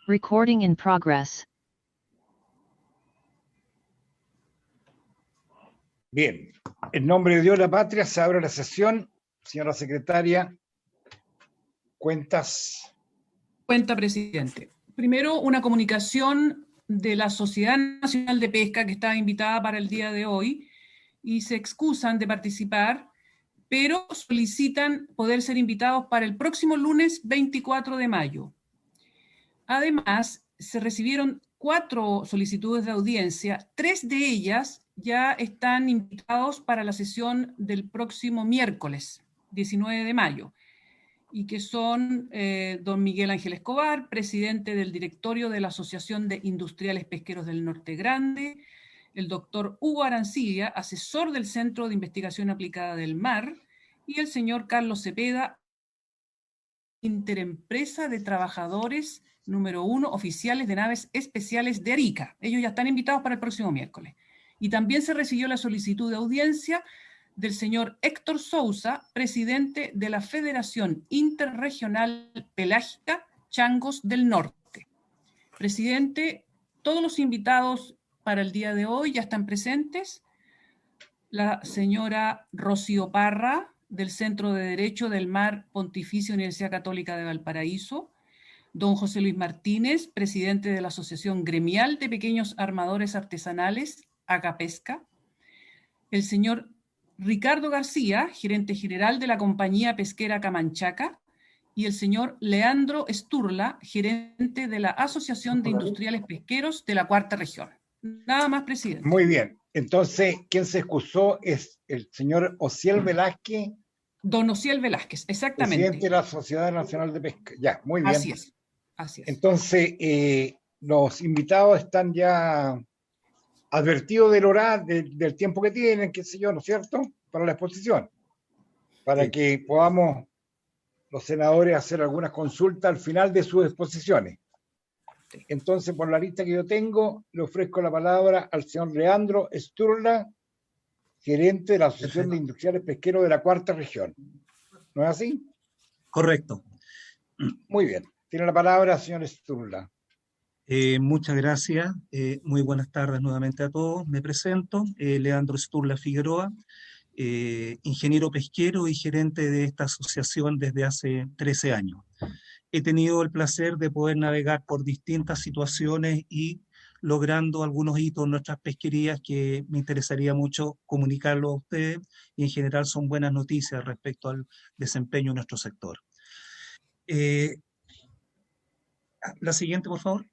Recording in progress. Bien, en nombre de Dios, la patria, se abre la sesión. Señora secretaria, cuentas. Cuenta, presidente. Primero, una comunicación de la Sociedad Nacional de Pesca, que estaba invitada para el día de hoy, y se excusan de participar, pero solicitan poder ser invitados para el próximo lunes 24 de mayo. Además, se recibieron 4 solicitudes de audiencia, 3 de ellas ya están invitados para la sesión del próximo miércoles, 19 de mayo, y que son don Miguel Ángel Escobar, presidente del directorio de la Asociación de Industriales Pesqueros del Norte Grande, el doctor Hugo Arancibia, asesor del Centro de Investigación Aplicada del Mar, y el señor Carlos Cepeda, Interempresa de Trabajadores número 1, oficiales de naves especiales de Arica. Ellos ya están invitados para el próximo miércoles. Y también se recibió la solicitud de audiencia del señor Héctor Sousa, presidente de la Federación Interregional Pelágica Changos del Norte. Presidente, todos los invitados para el día de hoy ya están presentes. La señora Rocío Parra, del Centro de Derecho del Mar Pontificia Universidad Católica de Valparaíso, don José Luis Martínez, presidente de la Asociación Gremial de Pequeños Armadores Artesanales, Agapesca, el señor Ricardo García, gerente general de la compañía pesquera Camanchaca, y el señor Leandro Sturla, gerente de la Asociación de Industriales Pesqueros de la Cuarta Región. Nada más, presidente. Muy bien. Entonces, quien se excusó es el señor Ociel Velázquez. Don Ociel Velázquez, exactamente. Presidente de la Sociedad Nacional de Pesca. Ya, muy bien. Así es. Así es. Entonces, los invitados están ya advertidos del tiempo que tienen, qué sé yo, ¿no es cierto? Para la exposición. Para que podamos los senadores hacer algunas consultas al final de sus exposiciones. Entonces, por la lista que yo tengo, le ofrezco la palabra al señor Leandro Sturla, gerente de la Asociación de Industriales Pesqueros de la Cuarta Región. ¿No es así? Correcto. Muy bien. Tiene la palabra, señor Sturla. Muchas gracias. Muy buenas tardes nuevamente a todos. Me presento, Leandro Sturla Figueroa, ingeniero pesquero y gerente de esta asociación desde hace 13 años. He tenido el placer de poder navegar por distintas situaciones y logrando algunos hitos en nuestras pesquerías que me interesaría mucho comunicarlo a ustedes, y en general son buenas noticias respecto al desempeño de nuestro sector. La siguiente, por favor.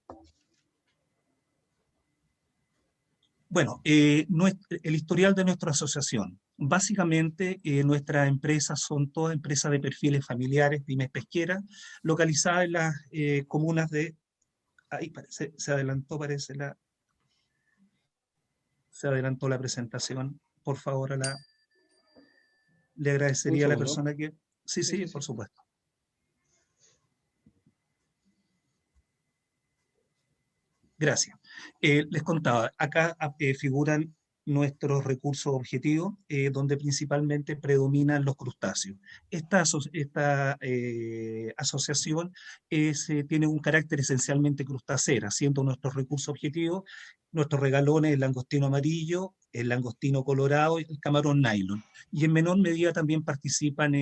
Bueno, el historial de nuestra asociación. Básicamente, nuestras empresas son todas empresas de perfiles familiares, pymes pesqueras, localizadas en las comunas de... Ahí parece, se adelantó la presentación. Por favor, le agradecería a la persona que... Sí, por supuesto. Gracias. Les contaba, acá figuran nuestros recursos objetivos, donde principalmente predominan los crustáceos. Esta asociación tiene un carácter esencialmente crustácera, siendo nuestros recursos objetivos nuestros regalones, el langostino amarillo, el langostino colorado y el camarón nylon. Y en menor medida también participan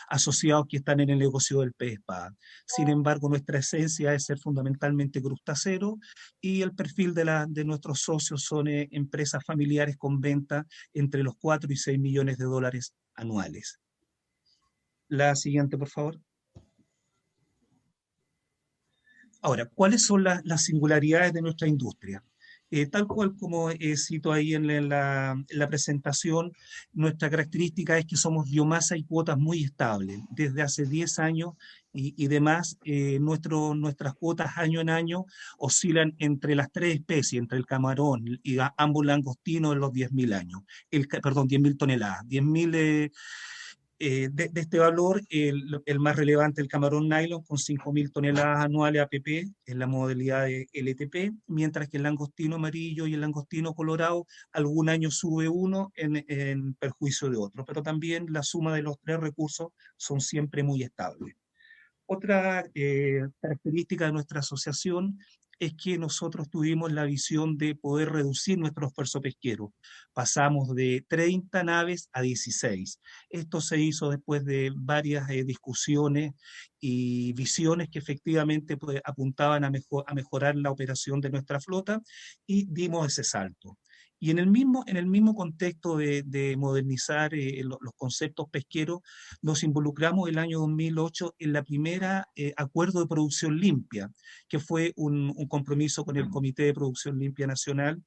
asociados que están en el negocio del pez espada. Sin embargo, nuestra esencia es ser fundamentalmente crustacero, y el perfil de nuestros socios son empresas familiares con venta entre los 4 y 6 millones de dólares anuales. La siguiente, por favor. Ahora, ¿cuáles son las singularidades de nuestra industria? Tal cual como cito ahí en la presentación, nuestra característica es que somos biomasa y cuotas muy estables. Desde hace 10 años y demás, nuestras cuotas año en año oscilan entre las 3 especies, entre el camarón y ambos langostinos, en los 10.000 años. Perdón, 10.000 toneladas. 10.000... de este valor, el más relevante, el camarón nylon, con 5.000 toneladas anuales APP, en la modalidad de LTP, mientras que el langostino amarillo y el langostino colorado, algún año sube uno en perjuicio de otro, pero también la suma de los 3 recursos son siempre muy estables. Otra característica de nuestra asociación es que nosotros tuvimos la visión de poder reducir nuestro esfuerzo pesquero. Pasamos de 30 naves a 16. Esto se hizo después de varias discusiones y visiones que efectivamente pues, apuntaban a mejorar la operación de nuestra flota, y dimos ese salto. Y en el mismo contexto de modernizar los conceptos pesqueros, nos involucramos el año 2008 en la primera acuerdo de producción limpia, que fue un compromiso con el Comité de Producción Limpia Nacional,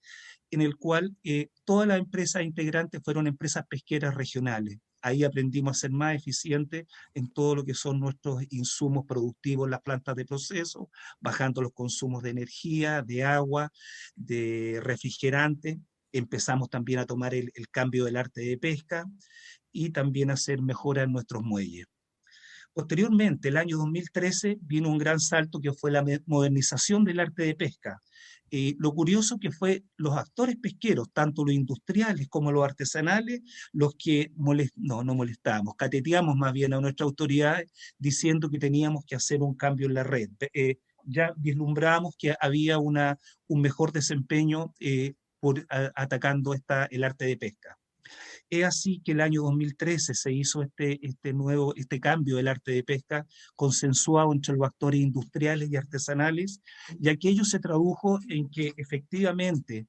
en el cual todas las empresas integrantes fueron empresas pesqueras regionales. Ahí aprendimos a ser más eficientes en todo lo que son nuestros insumos productivos en las plantas de proceso, bajando los consumos de energía, de agua, de refrigerante. Empezamos también a tomar el cambio del arte de pesca y también a hacer mejoras en nuestros muelles. Posteriormente, el año 2013, vino un gran salto que fue la modernización del arte de pesca. Lo curioso que fue los actores pesqueros, tanto los industriales como los artesanales, los que no molestábamos, cateteamos más bien a nuestras autoridades diciendo que teníamos que hacer un cambio en la red. Ya vislumbrábamos que había un mejor desempeño atacando el arte de pesca. Es así que el año 2013 se hizo este cambio del arte de pesca consensuado entre los actores industriales y artesanales, y aquello se tradujo en que efectivamente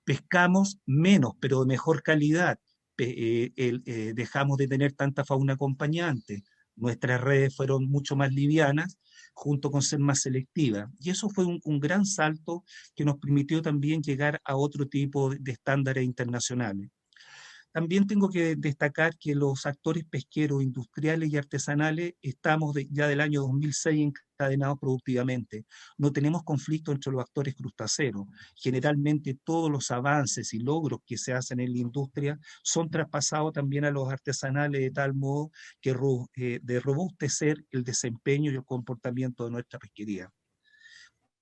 pescamos menos, pero de mejor calidad. Dejamos de tener tanta fauna acompañante, nuestras redes fueron mucho más livianas, junto con ser más selectivas. Y eso fue un gran salto que nos permitió también llegar a otro tipo de estándares internacionales. También tengo que destacar que los actores pesqueros, industriales y artesanales estamos ya del año 2006 encadenados productivamente. No tenemos conflicto entre los actores crustáceos. Generalmente todos los avances y logros que se hacen en la industria son traspasados también a los artesanales de tal modo que de robustecer el desempeño y el comportamiento de nuestra pesquería.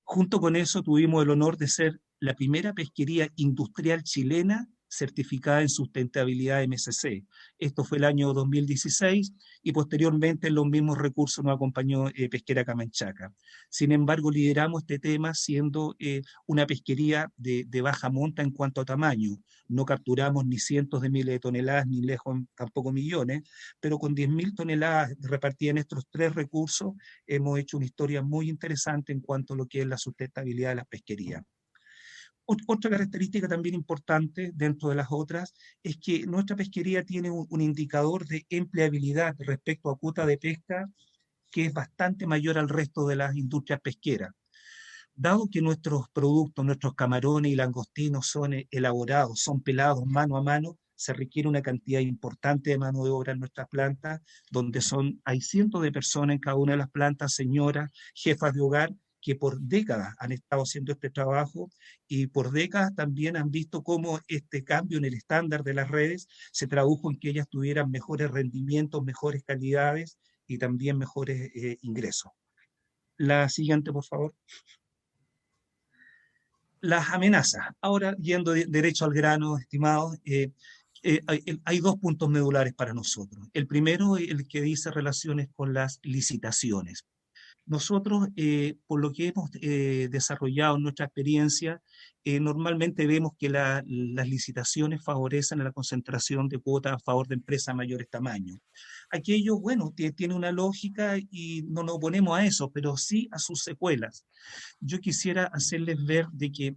Junto con eso tuvimos el honor de ser la primera pesquería industrial chilena certificada en sustentabilidad MSC. Esto fue el año 2016 y posteriormente en los mismos recursos nos acompañó Pesquera Camanchaca. Sin embargo, lideramos este tema siendo una pesquería de baja monta en cuanto a tamaño. No capturamos ni cientos de miles de toneladas, ni lejos tampoco millones, pero con 10.000 toneladas repartidas en estos tres recursos hemos hecho una historia muy interesante en cuanto a lo que es la sustentabilidad de la pesquería. Otra característica también importante dentro de las otras es que nuestra pesquería tiene un indicador de empleabilidad respecto a cuota de pesca que es bastante mayor al resto de las industrias pesqueras. Dado que nuestros productos, nuestros camarones y langostinos son elaborados, son pelados mano a mano, se requiere una cantidad importante de mano de obra en nuestras plantas, donde hay cientos de personas en cada una de las plantas, señoras, jefas de hogar, que por décadas han estado haciendo este trabajo y por décadas también han visto cómo este cambio en el estándar de las redes se tradujo en que ellas tuvieran mejores rendimientos, mejores calidades y también mejores ingresos. La siguiente, por favor. Las amenazas. Ahora, yendo derecho al grano, estimados, hay dos puntos medulares para nosotros. El primero, el que dice relaciones con las licitaciones. Nosotros, por lo que hemos desarrollado en nuestra experiencia, normalmente vemos que las licitaciones favorecen a la concentración de cuotas a favor de empresas de mayores tamaños. Aquello, bueno, tiene una lógica y no nos oponemos a eso, pero sí a sus secuelas. Yo quisiera hacerles ver de que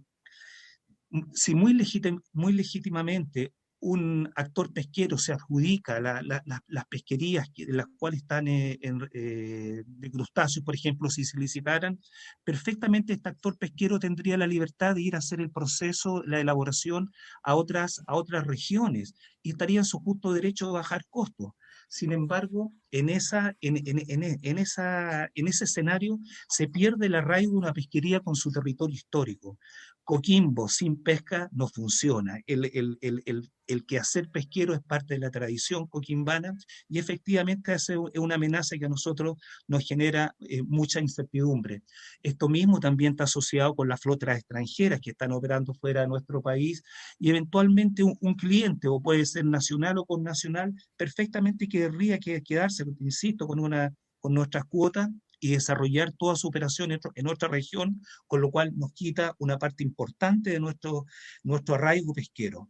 si muy legítimamente un actor pesquero se adjudica las pesquerías las cuales están de crustáceos, por ejemplo, si se licitaran, perfectamente este actor pesquero tendría la libertad de ir a hacer el proceso, la elaboración a otras regiones y estaría en su justo derecho de bajar costos. Sin embargo, en ese escenario se pierde el arraigo de una pesquería con su territorio histórico. Coquimbo sin pesca no funciona. El quehacer pesquero es parte de la tradición coquimbana y efectivamente es una amenaza que a nosotros nos genera mucha incertidumbre. Esto mismo también está asociado con las flotas extranjeras que están operando fuera de nuestro país y eventualmente un cliente, o puede ser nacional o connacional, perfectamente querría quedarse, insisto, con con nuestras cuotas y desarrollar toda su operación en nuestra región, con lo cual nos quita una parte importante de nuestro arraigo pesquero.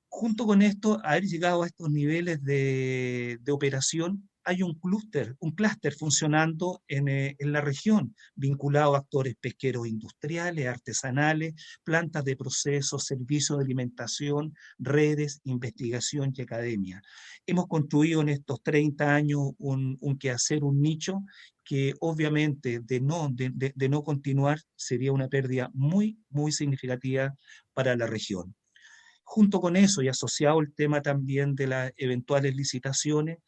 Junto con esto, haber llegado a estos niveles de operación, hay un clúster funcionando en la región, vinculado a actores pesqueros industriales, artesanales, plantas de proceso, servicios de alimentación, redes, investigación y academia. Hemos construido en estos 30 años un quehacer, un nicho, que obviamente de no continuar sería una pérdida muy, muy significativa para la región. Junto con eso y asociado el tema también de las eventuales licitaciones,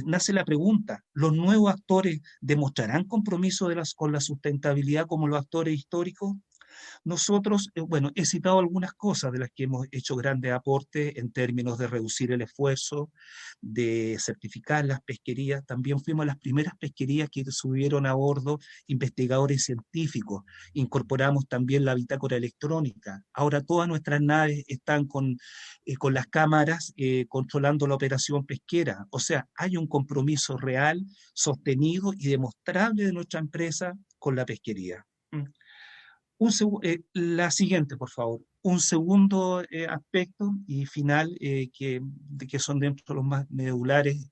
nace la pregunta, ¿los nuevos actores demostrarán compromiso con la sustentabilidad como los actores históricos? Nosotros, bueno, he citado algunas cosas de las que hemos hecho grandes aportes en términos de reducir el esfuerzo, de certificar las pesquerías. También fuimos las primeras pesquerías que subieron a bordo investigadores científicos. Incorporamos también la bitácora electrónica. Ahora todas nuestras naves están con las cámaras controlando la operación pesquera. O sea, hay un compromiso real, sostenido y demostrable de nuestra empresa con la pesquería. La siguiente, por favor. Un segundo aspecto y final que son dentro de los más medulares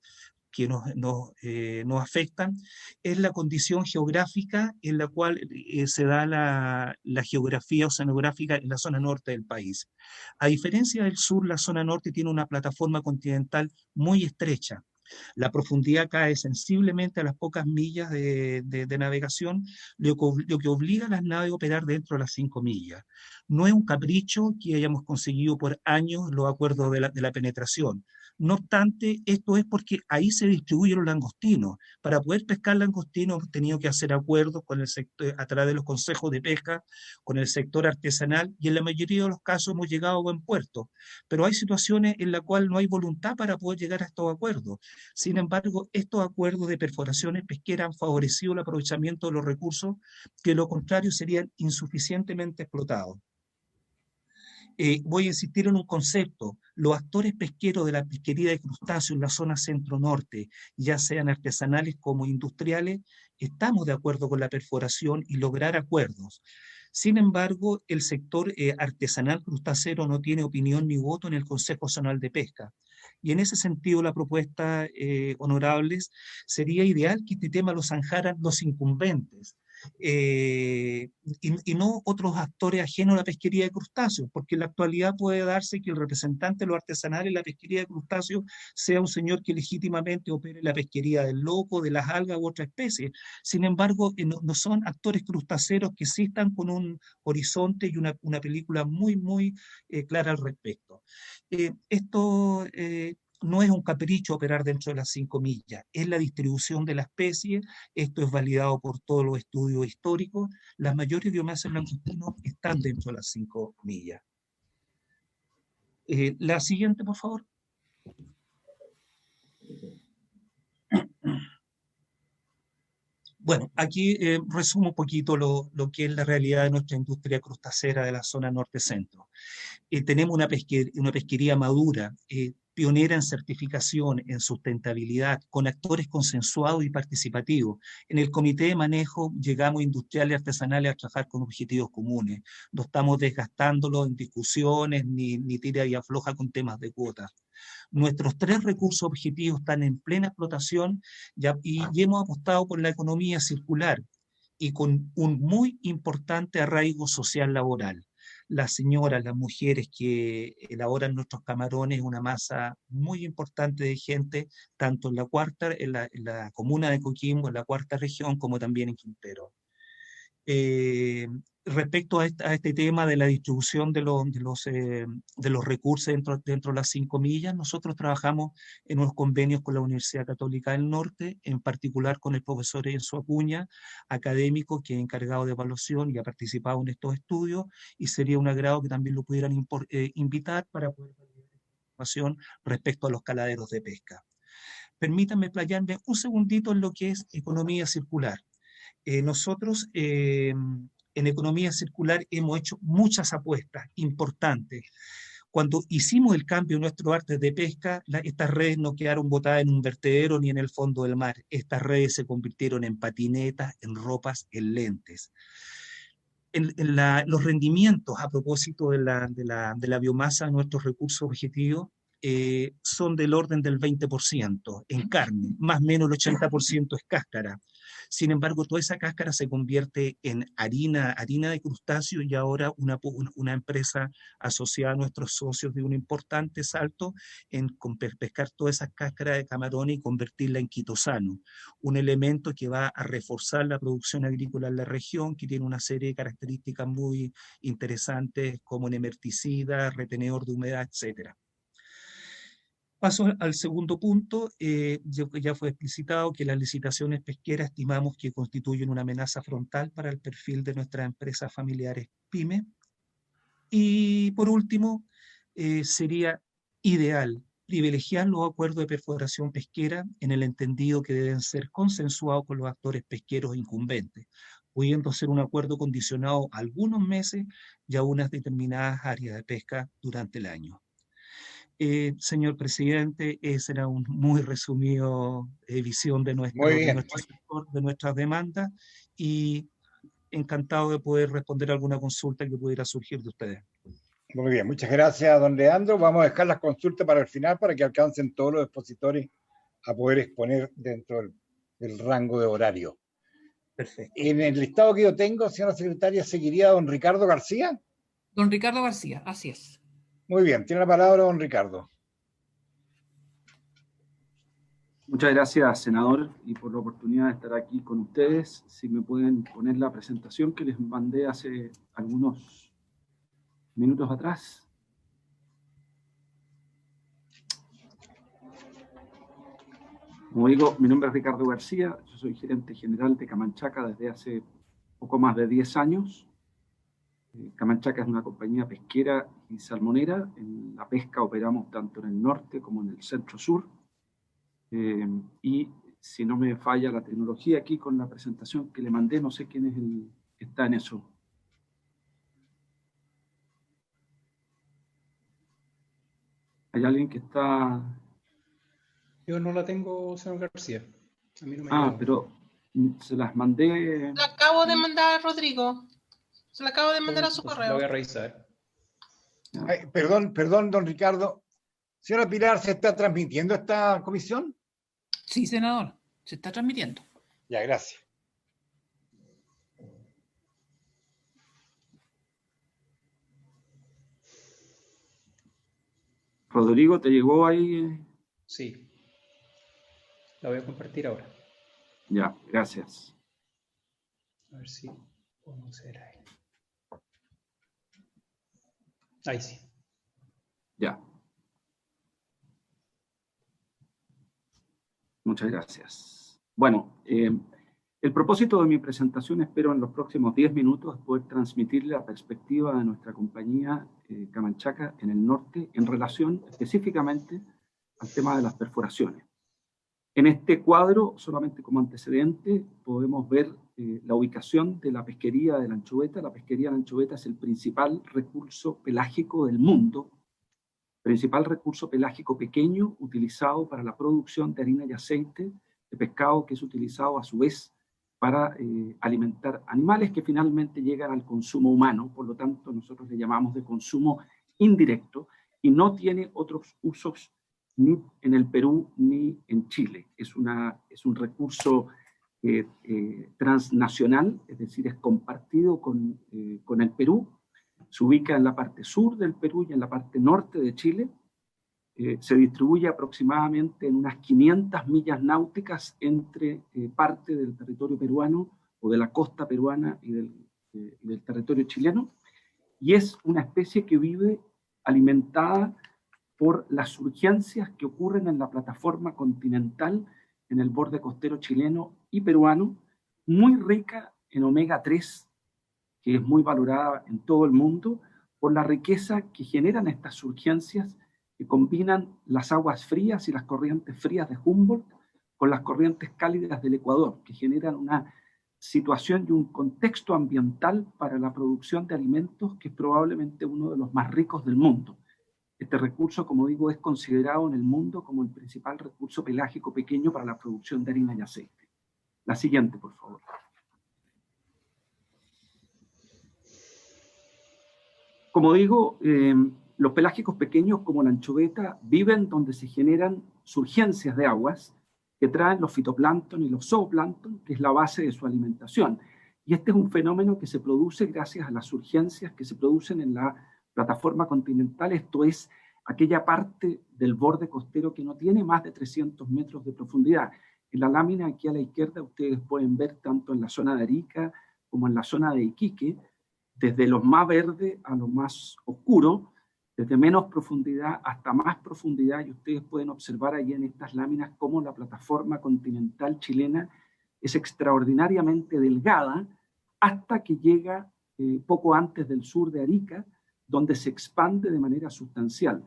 que nos afectan, es la condición geográfica en la cual se da la geografía oceanográfica en la zona norte del país. A diferencia del sur, la zona norte tiene una plataforma continental muy estrecha. La profundidad cae sensiblemente a las pocas millas de navegación, lo que obliga a las naves a operar dentro de las 5 millas. No es un capricho que hayamos conseguido por años los acuerdos de la penetración. No obstante, esto es porque ahí se distribuyen los langostinos. Para poder pescar langostinos hemos tenido que hacer acuerdos con el sector, a través de los consejos de pesca, con el sector artesanal, y en la mayoría de los casos hemos llegado a buen puerto. Pero hay situaciones en las cuales no hay voluntad para poder llegar a estos acuerdos. Sin embargo, estos acuerdos de perforaciones pesqueras han favorecido el aprovechamiento de los recursos que, de lo contrario, serían insuficientemente explotados. Voy a insistir en un concepto. Los actores pesqueros de la pesquería de crustáceos en la zona centro-norte, ya sean artesanales como industriales, estamos de acuerdo con la perforación y lograr acuerdos. Sin embargo, el sector artesanal crustáceo no tiene opinión ni voto en el Consejo Nacional de Pesca. Y en ese sentido, la propuesta, honorables, sería ideal que este tema lo zanjaran los incumbentes, y no otros actores ajenos a la pesquería de crustáceos, porque en la actualidad puede darse que el representante de lo artesanal en la pesquería de crustáceos sea un señor que legítimamente opere la pesquería del loco, de las algas u otra especie. Sin embargo, no son actores crustáceos que sí están con un horizonte y una película muy, muy clara al respecto. Esto no es un capricho operar dentro de las 5 millas, es la distribución de la especie. Esto es validado por todos los estudios históricos. Las mayores biomasas langostinos están dentro de las 5 millas. La siguiente, por favor. Bueno, aquí resumo un poquito lo que es la realidad de nuestra industria crustácea de la zona norte-centro. Tenemos una pesquería madura, pionera en certificación, en sustentabilidad, con actores consensuados y participativos. En el comité de manejo llegamos industriales y artesanales a trabajar con objetivos comunes. No estamos desgastándolo en discusiones ni tira y afloja con temas de cuotas. Nuestros 3 recursos objetivos están en plena explotación y hemos apostado por la economía circular y con un muy importante arraigo social laboral. Las señoras, las mujeres que elaboran nuestros camarones, una masa muy importante de gente, tanto en la comuna de Coquimbo, en la 4ª región, como también en Quintero. Respecto a este tema de la distribución de los recursos dentro de las 5 millas, nosotros trabajamos en unos convenios con la Universidad Católica del Norte, en particular con el profesor Enzo Acuña, académico que es encargado de evaluación y ha participado en estos estudios, y sería un agrado que también lo pudieran invitar para poder dar información respecto a los caladeros de pesca. Permítanme playarme un segundito en lo que es economía circular. Nosotros en economía circular hemos hecho muchas apuestas importantes. Cuando hicimos el cambio en nuestros artes de pesca, estas redes no quedaron botadas en un vertedero ni en el fondo del mar. Estas redes se convirtieron en patinetas, en ropas, en lentes. Los rendimientos a propósito de la biomasa, nuestros recursos objetivos, son del orden del 20% en carne, más o menos el 80% es cáscara. Sin embargo, toda esa cáscara se convierte en harina de crustáceo, y ahora una empresa asociada a nuestros socios de un importante salto en pescar toda esa cáscara de camarón y convertirla en quitosano, un elemento que va a reforzar la producción agrícola en la región, que tiene una serie de características muy interesantes como nemerticida, retenedor de humedad, etc. Paso al segundo punto. Ya fue explicitado que las licitaciones pesqueras estimamos que constituyen una amenaza frontal para el perfil de nuestras empresas familiares PYME. Y por último, sería ideal privilegiar los acuerdos de perforación pesquera en el entendido que deben ser consensuados con los actores pesqueros incumbentes, pudiendo ser un acuerdo condicionado a algunos meses y a unas determinadas áreas de pesca durante el año. Señor presidente, esa era una muy resumido visión de nuestro sector, de nuestras demandas, y encantado de poder responder alguna consulta que pudiera surgir de ustedes. Muy bien, muchas gracias, don Leandro. Vamos a dejar las consultas para el final para que alcancen todos los expositores a poder exponer dentro del rango de horario. Perfecto. En el listado que yo tengo, señora secretaria, ¿seguiría don Ricardo García? Don Ricardo García, así es. Muy bien, tiene la palabra don Ricardo. Muchas gracias, senador, y por la oportunidad de estar aquí con ustedes. Si me pueden poner la presentación que les mandé hace algunos minutos atrás. Como digo, mi nombre es Ricardo García, yo soy gerente general de Camanchaca desde hace poco más de 10 años. Camanchaca es una compañía pesquera y salmonera. En la pesca operamos tanto en el norte como en el centro-sur. Y si no me falla la tecnología, aquí con la presentación que le mandé, no sé quién es el que está en eso. ¿Hay alguien que está...? Yo no la tengo, señor García. A mí no me llegó. Pero se las mandé... La acabo de mandar a Rodrigo. Se la acabo de mandar a su correo. La voy a revisar. Ay, perdón, don Ricardo. Señora Pilar, ¿se está transmitiendo esta comisión? Sí, senador, se está transmitiendo. Ya, gracias. Rodrigo, ¿te llegó ahí? Sí. La voy a compartir ahora. Ya, gracias. A ver si podemos hacer ahí. Ahí sí. Ya. Muchas gracias. Bueno, el propósito de mi presentación, espero en los próximos 10 minutos, es poder transmitirle la perspectiva de nuestra compañía Camanchaca en el norte en relación específicamente al tema de las perforaciones. En este cuadro, solamente como antecedente, podemos ver la ubicación de la pesquería de la anchoveta. La pesquería de la anchoveta es el principal recurso pelágico del mundo, principal recurso pelágico pequeño utilizado para la producción de harina y aceite de pescado, que es utilizado a su vez para alimentar animales que finalmente llegan al consumo humano. Por lo tanto, nosotros le llamamos de consumo indirecto y no tiene otros usos ni en el Perú ni en Chile. Es un recurso transnacional, es decir, es compartido con el Perú. Se ubica en la parte sur del Perú y en la parte norte de Chile. Se distribuye aproximadamente en unas 500 millas náuticas entre parte del territorio peruano o de la costa peruana y del territorio chileno. Y es una especie que vive alimentada por las surgencias que ocurren en la plataforma continental en el borde costero chileno y peruano, muy rica en omega 3, que es muy valorada en todo el mundo por la riqueza que generan estas surgencias que combinan las aguas frías y las corrientes frías de Humboldt con las corrientes cálidas del Ecuador, que generan una situación y un contexto ambiental para la producción de alimentos que es probablemente uno de los más ricos del mundo. Este recurso, como digo, es considerado en el mundo como el principal recurso pelágico pequeño para la producción de harina y aceite. La siguiente, por favor. Como digo, los pelágicos pequeños como la anchoveta viven donde se generan surgencias de aguas que traen los fitoplancton y los zooplancton, que es la base de su alimentación. Y este es un fenómeno que se produce gracias a las surgencias que se producen en la plataforma continental, esto es, aquella parte del borde costero que no tiene más de 300 metros de profundidad. En la lámina aquí a la izquierda ustedes pueden ver tanto en la zona de Arica como en la zona de Iquique, desde lo más verde a lo más oscuro, desde menos profundidad hasta más profundidad, y ustedes pueden observar ahí en estas láminas cómo la plataforma continental chilena es extraordinariamente delgada hasta que llega poco antes del sur de Arica, donde se expande de manera sustancial.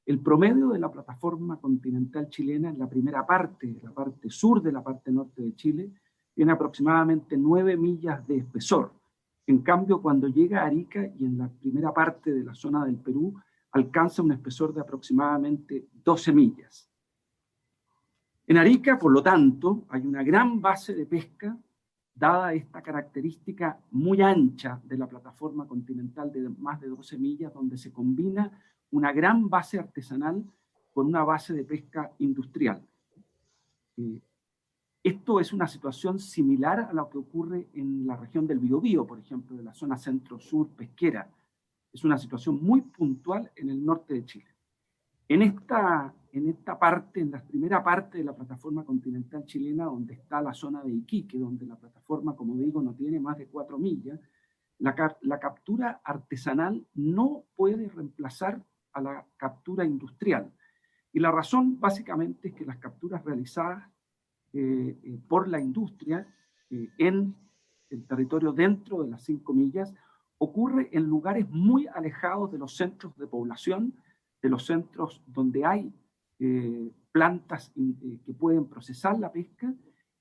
El promedio de la plataforma continental chilena en la primera parte, la parte sur de la parte norte de Chile, tiene aproximadamente 9 millas de espesor. En cambio, cuando llega a Arica y en la primera parte de la zona del Perú, alcanza un espesor de aproximadamente 12 millas. En Arica, por lo tanto, hay una gran base de pesca, dada esta característica muy ancha de la plataforma continental de más de 12 millas, donde se combina una gran base artesanal con una base de pesca industrial. Esto es una situación similar a lo que ocurre en la región del Biobío, por ejemplo, de la zona centro-sur pesquera. Es una situación muy puntual en el norte de Chile. En esta parte, en la primera parte de la plataforma continental chilena, donde está la zona de Iquique, donde la plataforma, como digo, no tiene más de 4 millas, la captura artesanal no puede reemplazar a la captura industrial. Y la razón básicamente es que las capturas realizadas por la industria en el territorio dentro de las 5 millas ocurre en lugares muy alejados de los centros de población, de los centros donde hay plantas que pueden procesar la pesca,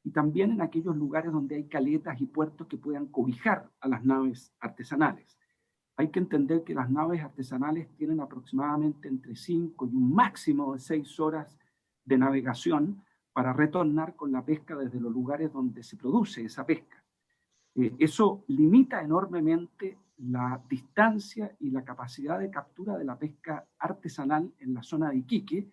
y también en aquellos lugares donde hay caletas y puertos que puedan cobijar a las naves artesanales. Hay que entender que las naves artesanales tienen aproximadamente entre 5 y un máximo de 6 horas de navegación para retornar con la pesca desde los lugares donde se produce esa pesca. Eso limita enormemente la distancia y la capacidad de captura de la pesca artesanal en la zona de Iquique,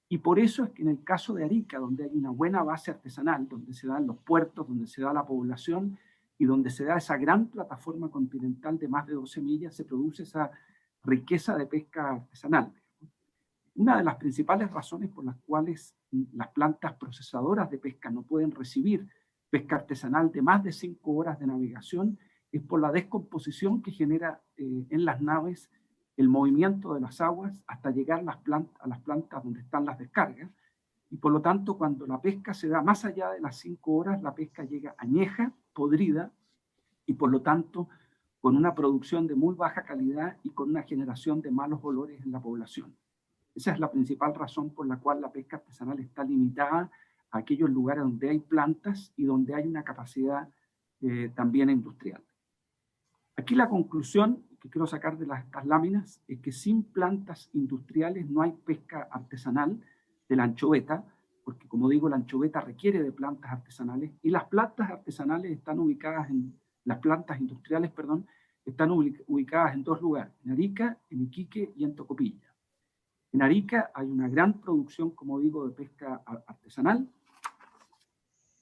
y por eso es que en el caso de Arica, donde hay una buena base artesanal, donde se dan los puertos, donde se da la población y donde se da esa gran plataforma continental de más de 12 millas, se produce esa riqueza de pesca artesanal. Una de las principales razones por las cuales las plantas procesadoras de pesca no pueden recibir pesca artesanal de más de 5 horas de navegación es por la descomposición que genera en las naves el movimiento de las aguas hasta llegar a las plantas donde están las descargas, y por lo tanto cuando la pesca se da más allá de las 5 horas, la pesca llega añeja, podrida, y por lo tanto con una producción de muy baja calidad y con una generación de malos olores en la población. Esa es la principal razón por la cual la pesca artesanal está limitada a aquellos lugares donde hay plantas y donde hay una capacidad también industrial. Aquí la conclusión que quiero sacar de estas láminas es que sin plantas industriales no hay pesca artesanal de la anchoveta, porque como digo, la anchoveta requiere de plantas artesanales, y las plantas artesanales están ubicadas las plantas industriales, perdón, están ubicadas en 2 lugares, en Arica, en Iquique y en Tocopilla. En Arica hay una gran producción, como digo, de pesca artesanal.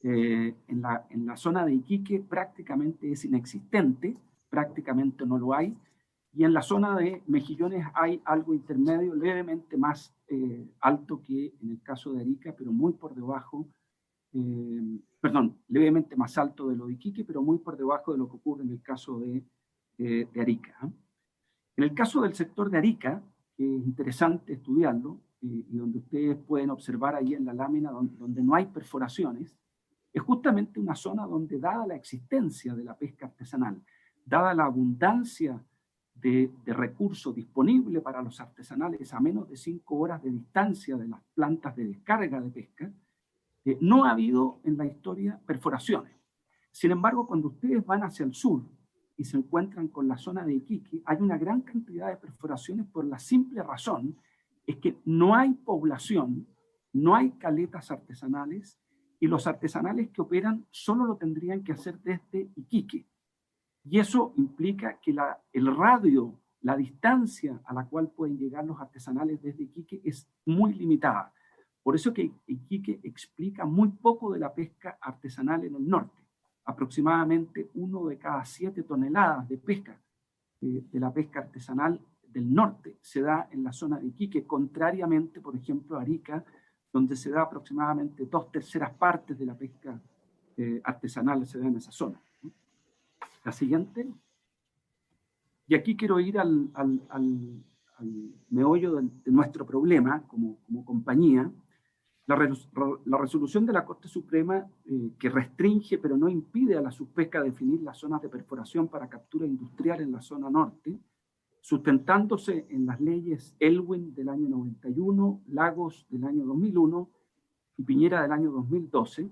En la zona de Iquique prácticamente es inexistente, prácticamente no lo hay, y en la zona de Mejillones hay algo intermedio, levemente más alto que en el caso de Arica, pero muy por debajo, levemente más alto de lo de Iquique, pero muy por debajo de lo que ocurre en el caso de Arica. En el caso del sector de Arica, que es interesante estudiarlo, y donde ustedes pueden observar ahí en la lámina donde no hay perforaciones, es justamente una zona donde, dada la existencia de la pesca artesanal, dada la abundancia de recursos disponibles para los artesanales a menos de 5 horas de distancia de las plantas de descarga de pesca, no ha habido en la historia perforaciones. Sin embargo, cuando ustedes van hacia el sur y se encuentran con la zona de Iquique, hay una gran cantidad de perforaciones por la simple razón es que no hay población, no hay caletas artesanales, y los artesanales que operan solo lo tendrían que hacer desde Iquique. Y eso implica que el radio, la distancia a la cual pueden llegar los artesanales desde Iquique es muy limitada. Por eso que Iquique explica muy poco de la pesca artesanal en el norte. Aproximadamente 1 de cada 7 toneladas de pesca, de la pesca artesanal del norte, se da en la zona de Iquique, contrariamente, por ejemplo, a Arica, donde se da aproximadamente 2/3 partes de la pesca artesanal se da en esa zona. La siguiente. Y aquí quiero ir al meollo de nuestro problema como compañía. La resolución de la Corte Suprema que restringe pero no impide a la subpesca definir las zonas de perforación para captura industrial en la zona norte, sustentándose en las leyes Elwin del año 91, Lagos del año 2001 y Piñera del año 2012,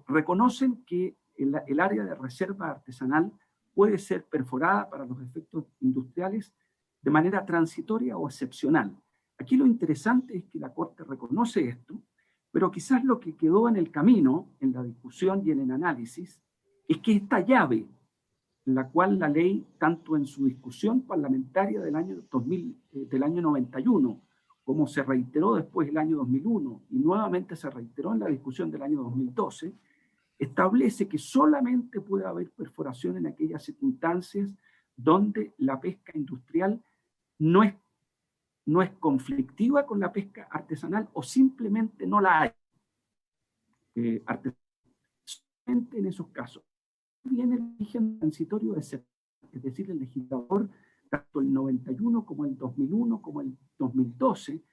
reconocen que el área de reserva artesanal puede ser perforada para los efectos industriales de manera transitoria o excepcional. Aquí lo interesante es que la Corte reconoce esto, pero quizás lo que quedó en el camino, en la discusión y en el análisis, es que esta llave, en la cual la ley, tanto en su discusión parlamentaria del año 91, como se reiteró después del año 2001, y nuevamente se reiteró en la discusión del año 2012, establece que solamente puede haber perforación en aquellas circunstancias donde la pesca industrial no es conflictiva con la pesca artesanal o simplemente no la hay. Solamente en esos casos. Viene el origen transitorio de ese, es decir, el legislador, tanto el 91 como el 2001 como el 2012,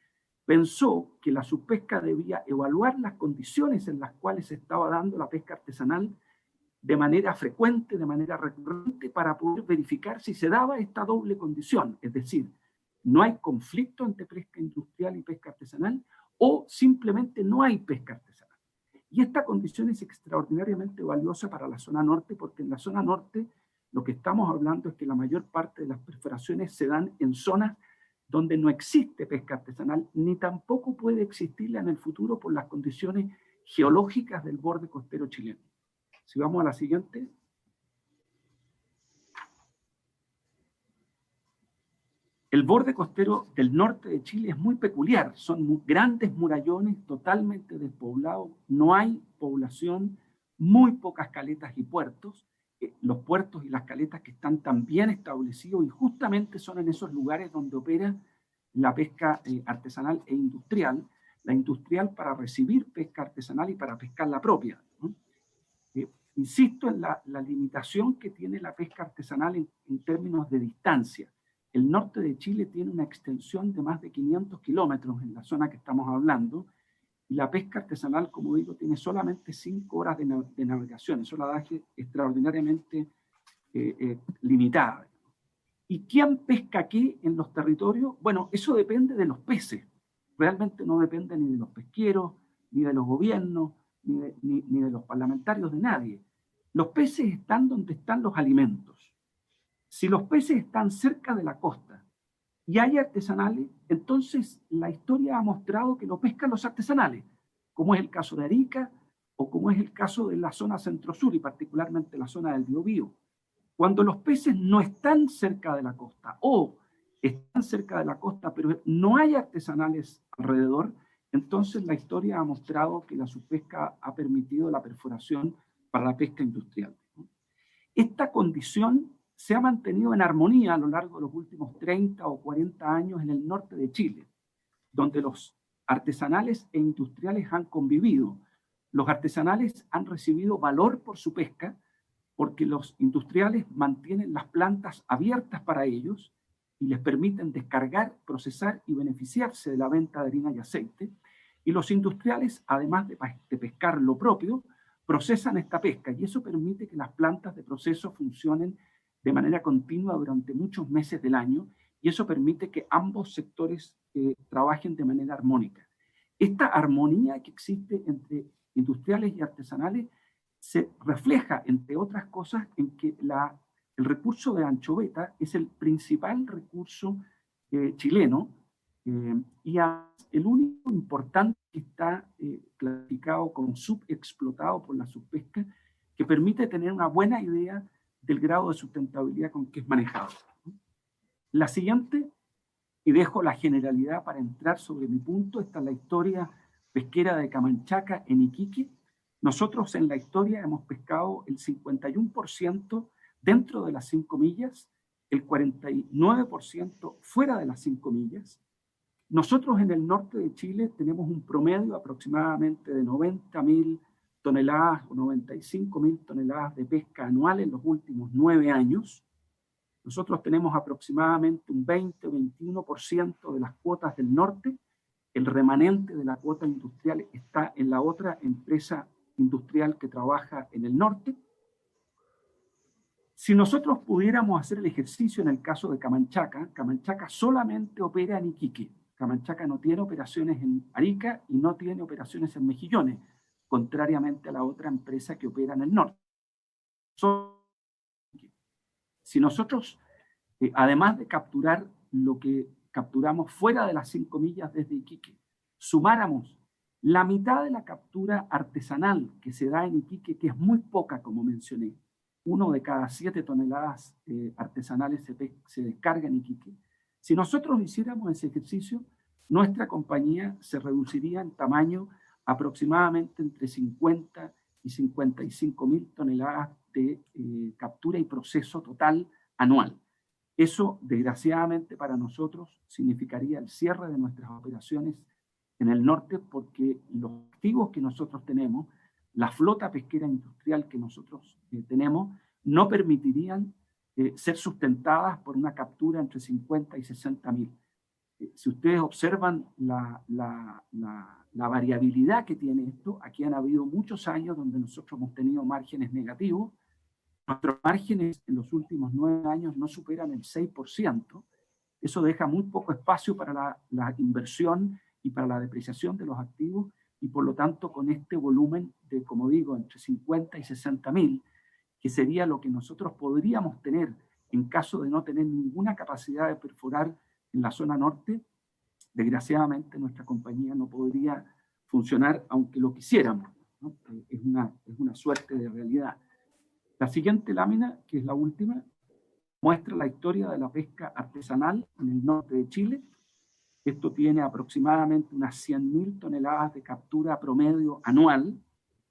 pensó que la subpesca debía evaluar las condiciones en las cuales se estaba dando la pesca artesanal de manera frecuente, de manera recurrente, para poder verificar si se daba esta doble condición, es decir, no hay conflicto entre pesca industrial y pesca artesanal, o simplemente no hay pesca artesanal. Y esta condición es extraordinariamente valiosa para la zona norte, porque en la zona norte lo que estamos hablando es que la mayor parte de las perforaciones se dan en zonas donde no existe pesca artesanal, ni tampoco puede existirla en el futuro por las condiciones geológicas del borde costero chileno. Si vamos a la siguiente. El borde costero del norte de Chile es muy peculiar, son grandes murallones totalmente despoblados, no hay población, muy pocas caletas y puertos, los puertos y las caletas que están tan bien establecidos y justamente son en esos lugares donde opera la pesca artesanal e industrial, la industrial para recibir pesca artesanal y para pescar la propia, ¿no? Insisto en la limitación que tiene la pesca artesanal en términos de distancia. El norte de Chile tiene una extensión de más de 500 kilómetros en la zona que estamos hablando, y la pesca artesanal, como digo, tiene solamente 5 horas de navegación. Eso la hace extraordinariamente limitada. ¿Y quién pesca qué en los territorios? Bueno, eso depende de los peces. Realmente no depende ni de los pesqueros, ni de los gobiernos, ni de los parlamentarios, de nadie. Los peces están donde están los alimentos. Si los peces están cerca de la costa y hay artesanales, entonces la historia ha mostrado que lo pescan los artesanales, como es el caso de Arica o como es el caso de la zona centro-sur y particularmente la zona del Biobío. Cuando los peces no están cerca de la costa o están cerca de la costa pero no hay artesanales alrededor, entonces la historia ha mostrado que la subpesca ha permitido la perforación para la pesca industrial. Esta condición se ha mantenido en armonía a lo largo de los últimos 30 o 40 años en el norte de Chile, donde los artesanales e industriales han convivido. Los artesanales han recibido valor por su pesca, porque los industriales mantienen las plantas abiertas para ellos y les permiten descargar, procesar y beneficiarse de la venta de harina y aceite. Y los industriales, además de pescar lo propio, procesan esta pesca, y eso permite que las plantas de proceso funcionen de manera continua durante muchos meses del año, y eso permite que ambos sectores trabajen de manera armónica. Esta armonía que existe entre industriales y artesanales se refleja, entre otras cosas, en que el recurso de anchoveta es el principal recurso chileno, El único importante que está clasificado como subexplotado por la subpesca, que permite tener una buena idea del grado de sustentabilidad con que es manejado. La siguiente, y dejo la generalidad para entrar sobre mi punto, esta es la historia pesquera de Camanchaca en Iquique. Nosotros en la historia hemos pescado el 51% dentro de las 5 millas, el 49% fuera de las 5 millas. Nosotros en el norte de Chile tenemos un promedio aproximadamente de 90.000 toneladas o 95.000 toneladas de pesca anual en los últimos 9 años. Nosotros tenemos aproximadamente un 20 o 21% de las cuotas del norte. El remanente de la cuota industrial está en la otra empresa industrial que trabaja en el norte. Si nosotros pudiéramos hacer el ejercicio en el caso de Camanchaca, Camanchaca solamente opera en Iquique. Camanchaca no tiene operaciones en Arica y no tiene operaciones en Mejillones, contrariamente a la otra empresa que opera en el norte. Si nosotros, además de capturar lo que capturamos fuera de las 5 millas desde Iquique, sumáramos la mitad de la captura artesanal que se da en Iquique, que es muy poca, como mencioné, 1 de cada 7 toneladas artesanales se descarga en Iquique. Si nosotros hiciéramos ese ejercicio, nuestra compañía se reduciría en tamaño aproximadamente entre 50 y 55.000 toneladas de captura y proceso total anual. Eso, desgraciadamente para nosotros, significaría el cierre de nuestras operaciones en el norte, porque los activos que nosotros tenemos, la flota pesquera industrial que nosotros tenemos, no permitirían ser sustentadas por una captura entre 50 y 60.000. Si ustedes observan la variabilidad que tiene esto, aquí han habido muchos años donde nosotros hemos tenido márgenes negativos. Nuestros márgenes en los últimos 9 años no superan el 6%. Eso deja muy poco espacio para la inversión y para la depreciación de los activos, y por lo tanto con este volumen de, como digo, entre 50 y 60.000, que sería lo que nosotros podríamos tener en caso de no tener ninguna capacidad de perforar en la zona norte, desgraciadamente nuestra compañía no podría funcionar aunque lo quisiéramos, ¿no? Es una suerte de realidad. La siguiente lámina, que es la última, muestra la historia de la pesca artesanal en el norte de Chile. Esto tiene aproximadamente unas 100.000 toneladas de captura promedio anual.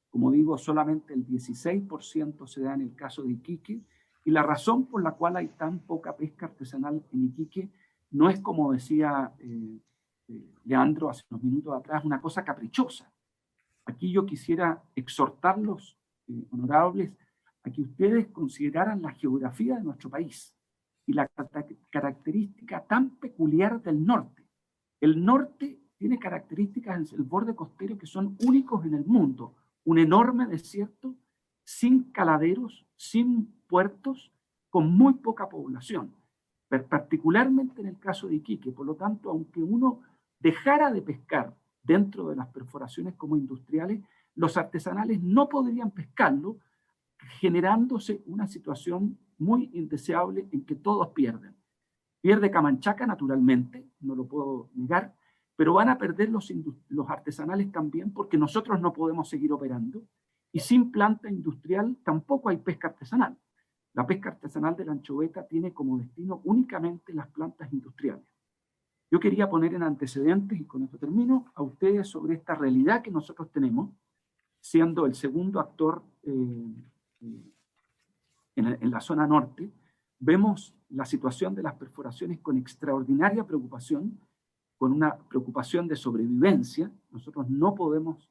Como digo, solamente el 16% se da en el caso de Iquique, y la razón por la cual hay tan poca pesca artesanal en Iquique no es, como decía Leandro hace unos minutos atrás, una cosa caprichosa. Aquí yo quisiera exhortarlos, honorables, a que ustedes consideraran la geografía de nuestro país y la característica tan peculiar del norte. El norte tiene características en el borde costero que son únicos en el mundo. Un enorme desierto, sin caladeros, sin puertos, con muy poca población, particularmente en el caso de Iquique. Por lo tanto, aunque uno dejara de pescar dentro de las perforaciones como industriales, los artesanales no podrían pescarlo, generándose una situación muy indeseable en que todos pierden. Pierde Camanchaca, naturalmente, no lo puedo negar, pero van a perder los artesanales también, porque nosotros no podemos seguir operando, y sin planta industrial tampoco hay pesca artesanal. La pesca artesanal de la anchoveta tiene como destino únicamente las plantas industriales. Yo quería poner en antecedentes, y con esto termino, a ustedes sobre esta realidad que nosotros tenemos, siendo el segundo actor en la zona norte. Vemos la situación de las perforaciones con extraordinaria preocupación, con una preocupación de sobrevivencia. Nosotros no podemos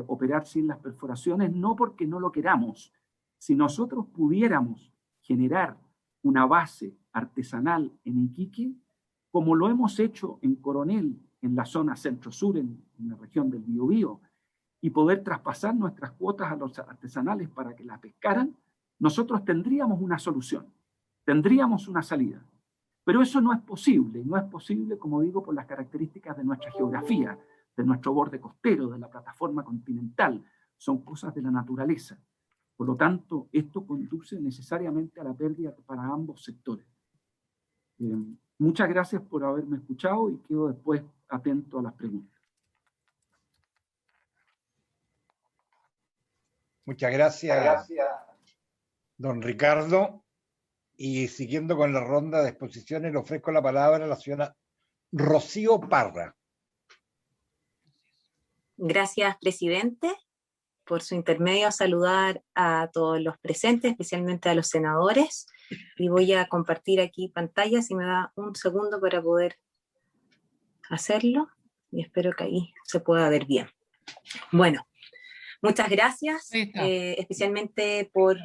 operar sin las perforaciones, no porque no lo queramos. Si nosotros pudiéramos generar una base artesanal en Iquique, como lo hemos hecho en Coronel, en la zona centro-sur, en la región del Biobío, y poder traspasar nuestras cuotas a los artesanales para que las pescaran, nosotros tendríamos una solución, tendríamos una salida. Pero eso no es posible, como digo, por las características de nuestra geografía, de nuestro borde costero, de la plataforma continental. Son cosas de la naturaleza. Por lo tanto, esto conduce necesariamente a la pérdida para ambos sectores. Muchas gracias por haberme escuchado y quedo después atento a las preguntas. Muchas gracias, don Ricardo. Y siguiendo con la ronda de exposiciones, le ofrezco la palabra a la señora Rocío Parra. Gracias, presidente. Por su intermedio, saludar a todos los presentes, especialmente a los senadores. Y voy a compartir aquí pantalla, si me da un segundo para poder hacerlo. Y espero que ahí se pueda ver bien. Bueno, muchas gracias, especialmente por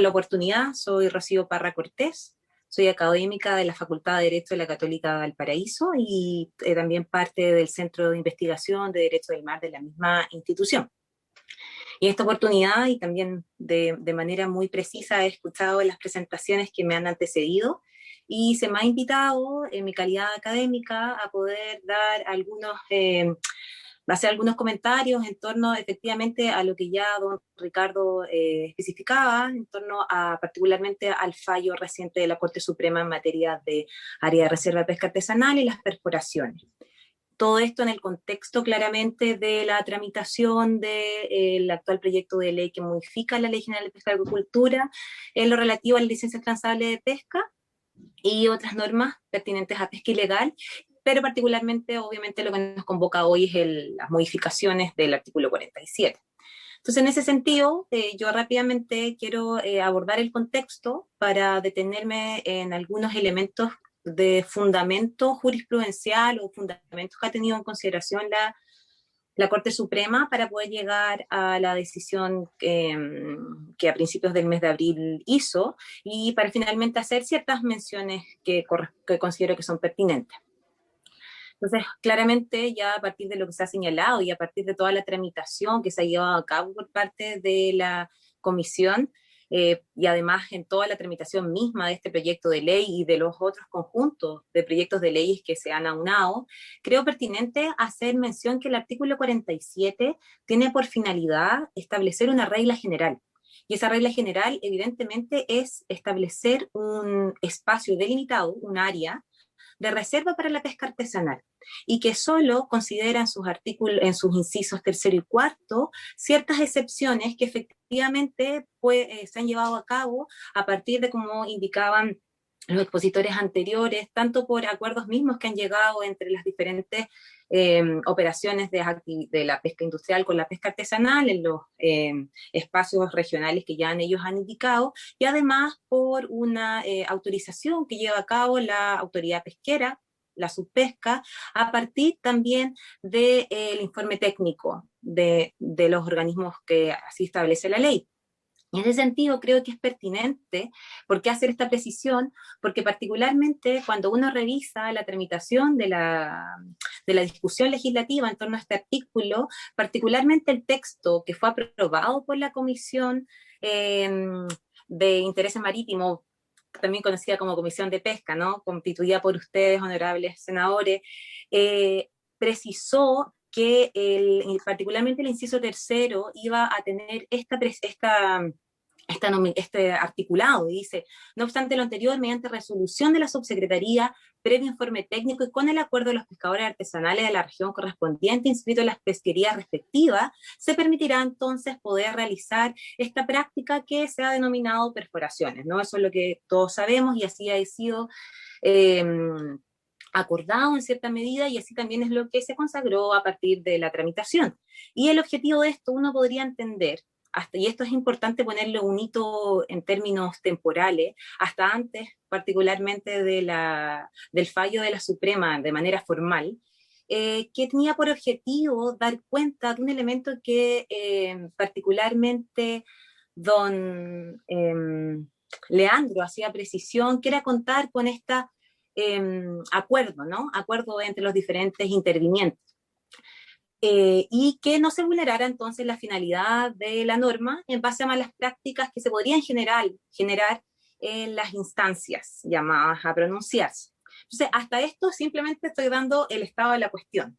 la oportunidad. Soy Rocío Parra Cortés. Soy académica de la Facultad de Derecho de la Católica de Valparaíso y también parte del Centro de Investigación de Derecho del Mar de la misma institución. Y en esta oportunidad, y también de manera muy precisa, he escuchado las presentaciones que me han antecedido y se me ha invitado en mi calidad académica a poder dar hacer algunos comentarios en torno efectivamente a lo que ya don Ricardo especificaba, en torno a particularmente al fallo reciente de la Corte Suprema en materia de área de reserva de pesca artesanal y las perforaciones. Todo esto en el contexto claramente de la tramitación del actual proyecto de ley que modifica la Ley General de Pesca y Acuicultura en lo relativo a la licencia transable de pesca y otras normas pertinentes a pesca ilegal, pero particularmente, obviamente, lo que nos convoca hoy es las modificaciones del artículo 47. Entonces, en ese sentido, yo rápidamente quiero abordar el contexto para detenerme en algunos elementos de fundamento jurisprudencial o fundamentos que ha tenido en consideración la Corte Suprema para poder llegar a la decisión que a principios del mes de abril hizo y para finalmente hacer ciertas menciones que considero que son pertinentes. Entonces, claramente, ya a partir de lo que se ha señalado y a partir de toda la tramitación que se ha llevado a cabo por parte de la comisión, y además en toda la tramitación misma de este proyecto de ley y de los otros conjuntos de proyectos de leyes que se han aunado, creo pertinente hacer mención que el artículo 47 tiene por finalidad establecer una regla general. Y esa regla general, evidentemente, es establecer un espacio delimitado, un área, de reserva para la pesca artesanal y que solo considera en sus incisos tercero y cuarto ciertas excepciones que efectivamente se han llevado a cabo a partir de, como indicaban los expositores anteriores, tanto por acuerdos mismos que han llegado entre las diferentes operaciones de la pesca industrial con la pesca artesanal en los espacios regionales que ya ellos han indicado, y además por una autorización que lleva a cabo la autoridad pesquera, la subpesca, a partir también del informe técnico de los organismos que así establece la ley. Y en ese sentido creo que es pertinente. ¿Por qué hacer esta precisión? Porque particularmente cuando uno revisa la tramitación de la discusión legislativa en torno a este artículo, particularmente el texto que fue aprobado por la Comisión de Intereses Marítimos, también conocida como Comisión de Pesca, ¿no?, constituida por ustedes, honorables senadores, precisó que particularmente el inciso tercero iba a tener este articulado, y dice: no obstante lo anterior, mediante resolución de la subsecretaría, previo informe técnico y con el acuerdo de los pescadores artesanales de la región correspondiente inscrito en las pesquerías respectivas, se permitirá entonces poder realizar esta práctica que se ha denominado perforaciones, ¿no? Eso es lo que todos sabemos y así ha sido acordado en cierta medida, y así también es lo que se consagró a partir de la tramitación. Y el objetivo de esto uno podría entender, y esto es importante ponerle un hito en términos temporales, hasta antes particularmente del fallo de la Suprema de manera formal, que tenía por objetivo dar cuenta de un elemento que particularmente don Leandro hacía precisión, que era contar con esta acuerdo, ¿no? Acuerdo entre los diferentes intervinientes. Y que no se vulnerara entonces la finalidad de la norma en base a malas prácticas que se podrían generar en las instancias llamadas a pronunciarse. Entonces, hasta esto simplemente estoy dando el estado de la cuestión,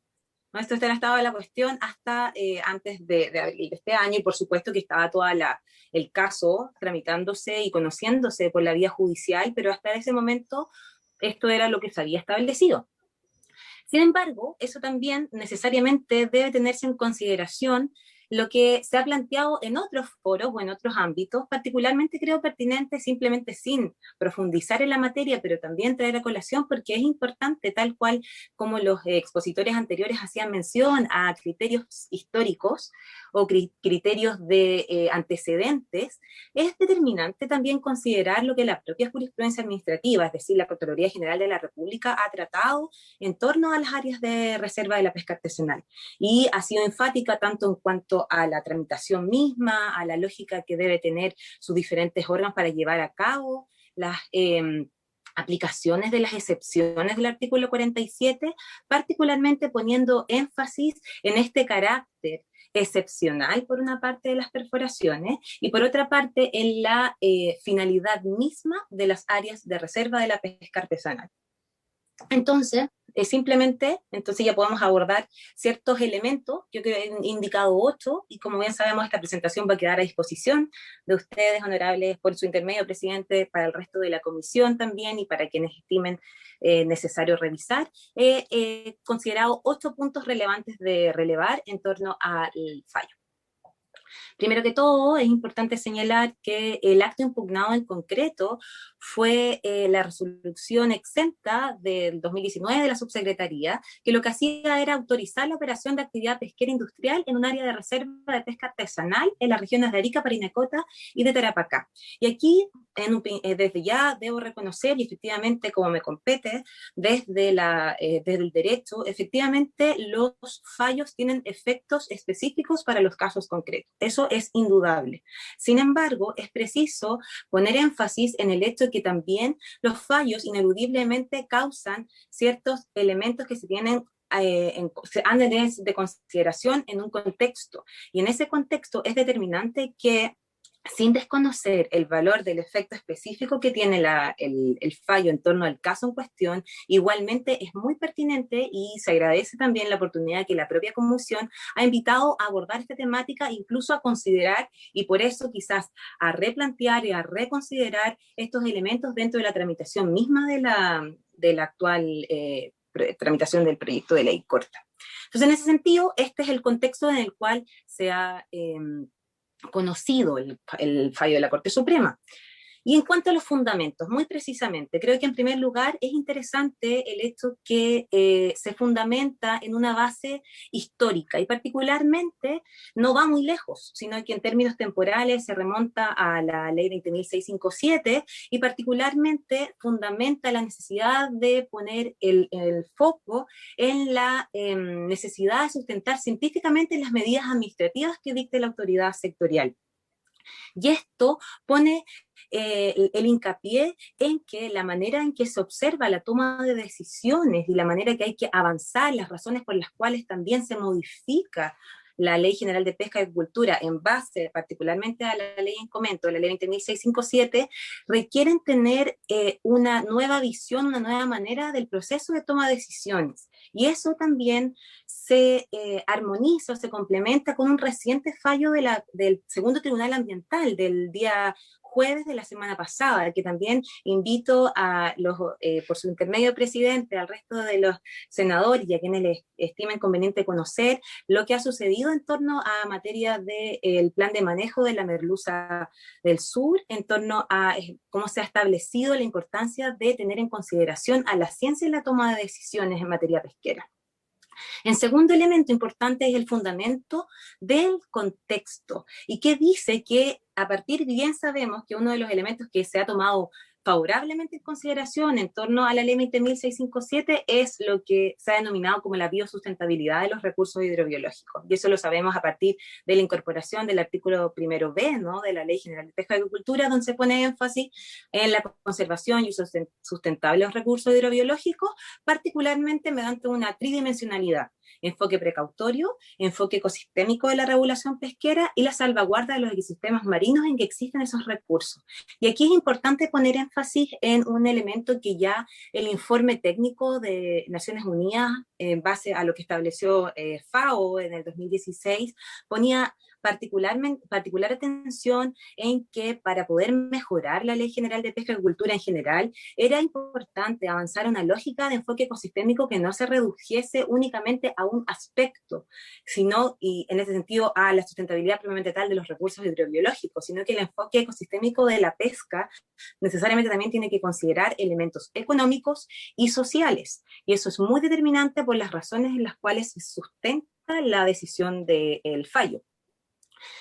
¿no? Esto está en el estado de la cuestión hasta antes de abril de este año, y por supuesto que estaba todo el caso tramitándose y conociéndose por la vía judicial, pero hasta ese momento Esto era lo que se había establecido. Sin embargo, eso también necesariamente debe tenerse en consideración lo que se ha planteado en otros foros o en otros ámbitos, particularmente creo pertinente simplemente sin profundizar en la materia, pero también traer a colación porque es importante, tal cual como los expositores anteriores hacían mención a criterios históricos o criterios de antecedentes, es determinante también considerar lo que la propia jurisprudencia administrativa, es decir, la Contraloría General de la República, ha tratado en torno a las áreas de reserva de la pesca artesanal. Y ha sido enfática tanto en cuanto a la tramitación misma, a la lógica que debe tener sus diferentes órganos para llevar a cabo las aplicaciones de las excepciones del artículo 47, particularmente poniendo énfasis en este carácter excepcional por una parte de las perforaciones y por otra parte en la finalidad misma de las áreas de reserva de la pesca artesanal. Entonces, simplemente, entonces ya podemos abordar ciertos elementos, yo creo que he indicado 8, y como bien sabemos, esta presentación va a quedar a disposición de ustedes, honorables, por su intermedio, presidente, para el resto de la comisión también, y para quienes estimen necesario revisar. He considerado 8 puntos relevantes de relevar en torno al fallo. Primero que todo, es importante señalar que el acto impugnado en concreto fue la resolución exenta del 2019 de la subsecretaría, que lo que hacía era autorizar la operación de actividad pesquera industrial en un área de reserva de pesca artesanal en las regiones de Arica, Parinacota y de Tarapacá. Y aquí, desde ya, debo reconocer, y efectivamente, como me compete, desde el derecho, efectivamente, los fallos tienen efectos específicos para los casos concretos. Eso es indudable. Sin embargo, es preciso poner énfasis en el hecho de que también los fallos ineludiblemente causan ciertos elementos que se tienen han de tener de consideración en un contexto. Y en ese contexto es determinante que, sin desconocer el valor del efecto específico que tiene el fallo en torno al caso en cuestión, igualmente es muy pertinente y se agradece también la oportunidad que la propia comisión ha invitado a abordar esta temática, incluso a considerar, y por eso quizás a replantear y a reconsiderar estos elementos dentro de la tramitación misma de la actual tramitación del proyecto de ley corta. Entonces, en ese sentido, este es el contexto en el cual se ha conocido el fallo de la Corte Suprema. Y en cuanto a los fundamentos, muy precisamente, creo que en primer lugar es interesante el hecho que se fundamenta en una base histórica y particularmente no va muy lejos, sino que en términos temporales se remonta a la ley 20.657 y particularmente fundamenta la necesidad de poner el foco en la necesidad de sustentar científicamente las medidas administrativas que dicte la autoridad sectorial. Y esto pone el hincapié en que la manera en que se observa la toma de decisiones y la manera que hay que avanzar, las razones por las cuales también se modifica la Ley General de Pesca y Agricultura en base particularmente a la ley en comento, la ley 20.657, requieren tener una nueva visión, una nueva manera del proceso de toma de decisiones. Y eso también se armoniza, se complementa con un reciente fallo del Segundo Tribunal Ambiental del día jueves de la semana pasada, que también invito a por su intermedio presidente, al resto de los senadores y a quienes les estimen conveniente conocer lo que ha sucedido en torno a materia del plan de manejo de la merluza del sur, en torno a cómo se ha establecido la importancia de tener en consideración a la ciencia en la toma de decisiones en materia pesquera. En segundo elemento importante es el fundamento del contexto y que dice que a partir, bien sabemos que uno de los elementos que se ha tomado favorablemente en consideración en torno a la ley 20.657 es lo que se ha denominado como la biosustentabilidad de los recursos hidrobiológicos. Y eso lo sabemos a partir de la incorporación del artículo 1B, ¿no?, de la Ley General de Pesca y Agricultura, donde se pone énfasis en la conservación y uso sustentable de los recursos hidrobiológicos, particularmente mediante una tridimensionalidad: enfoque precautorio, enfoque ecosistémico de la regulación pesquera y la salvaguarda de los ecosistemas marinos en que existen esos recursos. Y aquí es importante poner énfasis en un elemento que ya el informe técnico de Naciones Unidas, en base a lo que estableció FAO en el 2016, ponía particular atención en que para poder mejorar la Ley General de Pesca y Acuicultura en general, era importante avanzar a una lógica de enfoque ecosistémico que no se redujese únicamente a un aspecto, sino, y en ese sentido, a la sustentabilidad propiamente tal de los recursos hidrobiológicos, sino que el enfoque ecosistémico de la pesca necesariamente también tiene que considerar elementos económicos y sociales. Y eso es muy determinante por las razones en las cuales se sustenta la decisión del fallo.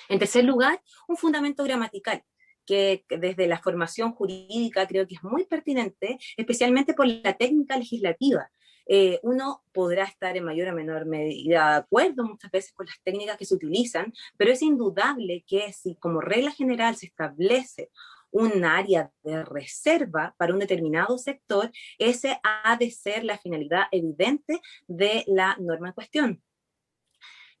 En tercer lugar, un fundamento gramatical, que desde la formación jurídica creo que es muy pertinente, especialmente por la técnica legislativa. Uno podrá estar en mayor o menor medida de acuerdo muchas veces con las técnicas que se utilizan, pero es indudable que si como regla general se establece un área de reserva para un determinado sector, ese ha de ser la finalidad evidente de la norma en cuestión.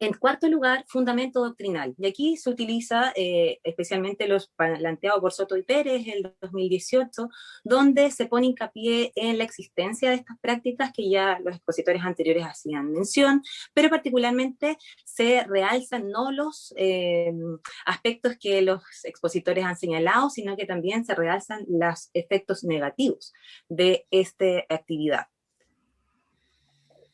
En cuarto lugar, fundamento doctrinal. Y aquí se utiliza especialmente los planteados por Soto y Pérez en el 2018, donde se pone hincapié en la existencia de estas prácticas que ya los expositores anteriores hacían mención, pero particularmente se realzan no los aspectos que los expositores han señalado, sino que también se realzan los efectos negativos de esta actividad.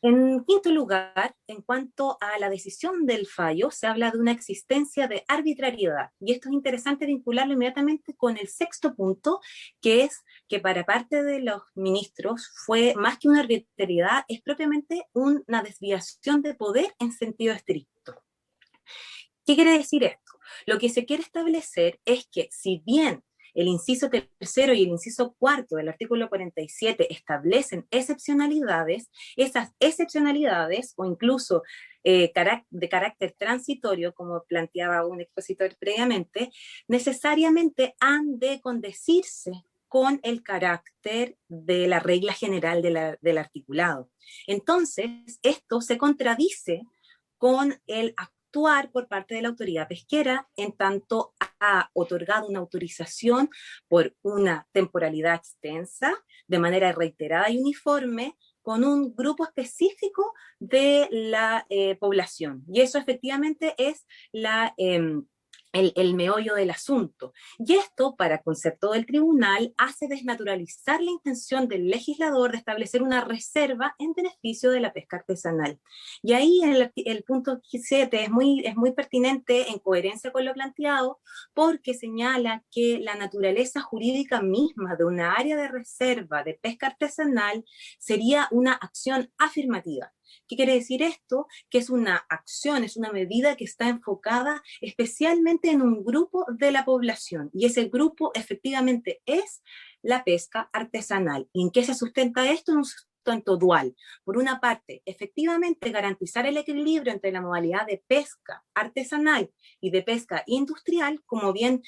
En quinto lugar, en cuanto a la decisión del fallo, se habla de una existencia de arbitrariedad. Y esto es interesante vincularlo inmediatamente con el sexto punto, que es que para parte de los ministros fue más que una arbitrariedad, es propiamente una desviación de poder en sentido estricto. ¿Qué quiere decir esto? Lo que se quiere establecer es que si bien el inciso tercero y el inciso cuarto del artículo 47 establecen excepcionalidades, esas excepcionalidades o incluso de carácter transitorio, como planteaba un expositor previamente, necesariamente han de condecirse con el carácter de la regla general del articulado. Entonces, esto se contradice con el actuar por parte de la autoridad pesquera en tanto ha otorgado una autorización por una temporalidad extensa, de manera reiterada y uniforme, con un grupo específico de la población. Y eso efectivamente es el meollo del asunto. Y esto, para concepto del tribunal, hace desnaturalizar la intención del legislador de establecer una reserva en beneficio de la pesca artesanal. Y ahí el punto 7 es muy pertinente en coherencia con lo planteado, porque señala que la naturaleza jurídica misma de una área de reserva de pesca artesanal sería una acción afirmativa. ¿Qué quiere decir esto? Que es una acción, es una medida que está enfocada especialmente en un grupo de la población, y ese grupo efectivamente es la pesca artesanal. ¿Y en qué se sustenta esto? En un sustento dual. Por una parte, efectivamente garantizar el equilibrio entre la modalidad de pesca artesanal y de pesca industrial, como bien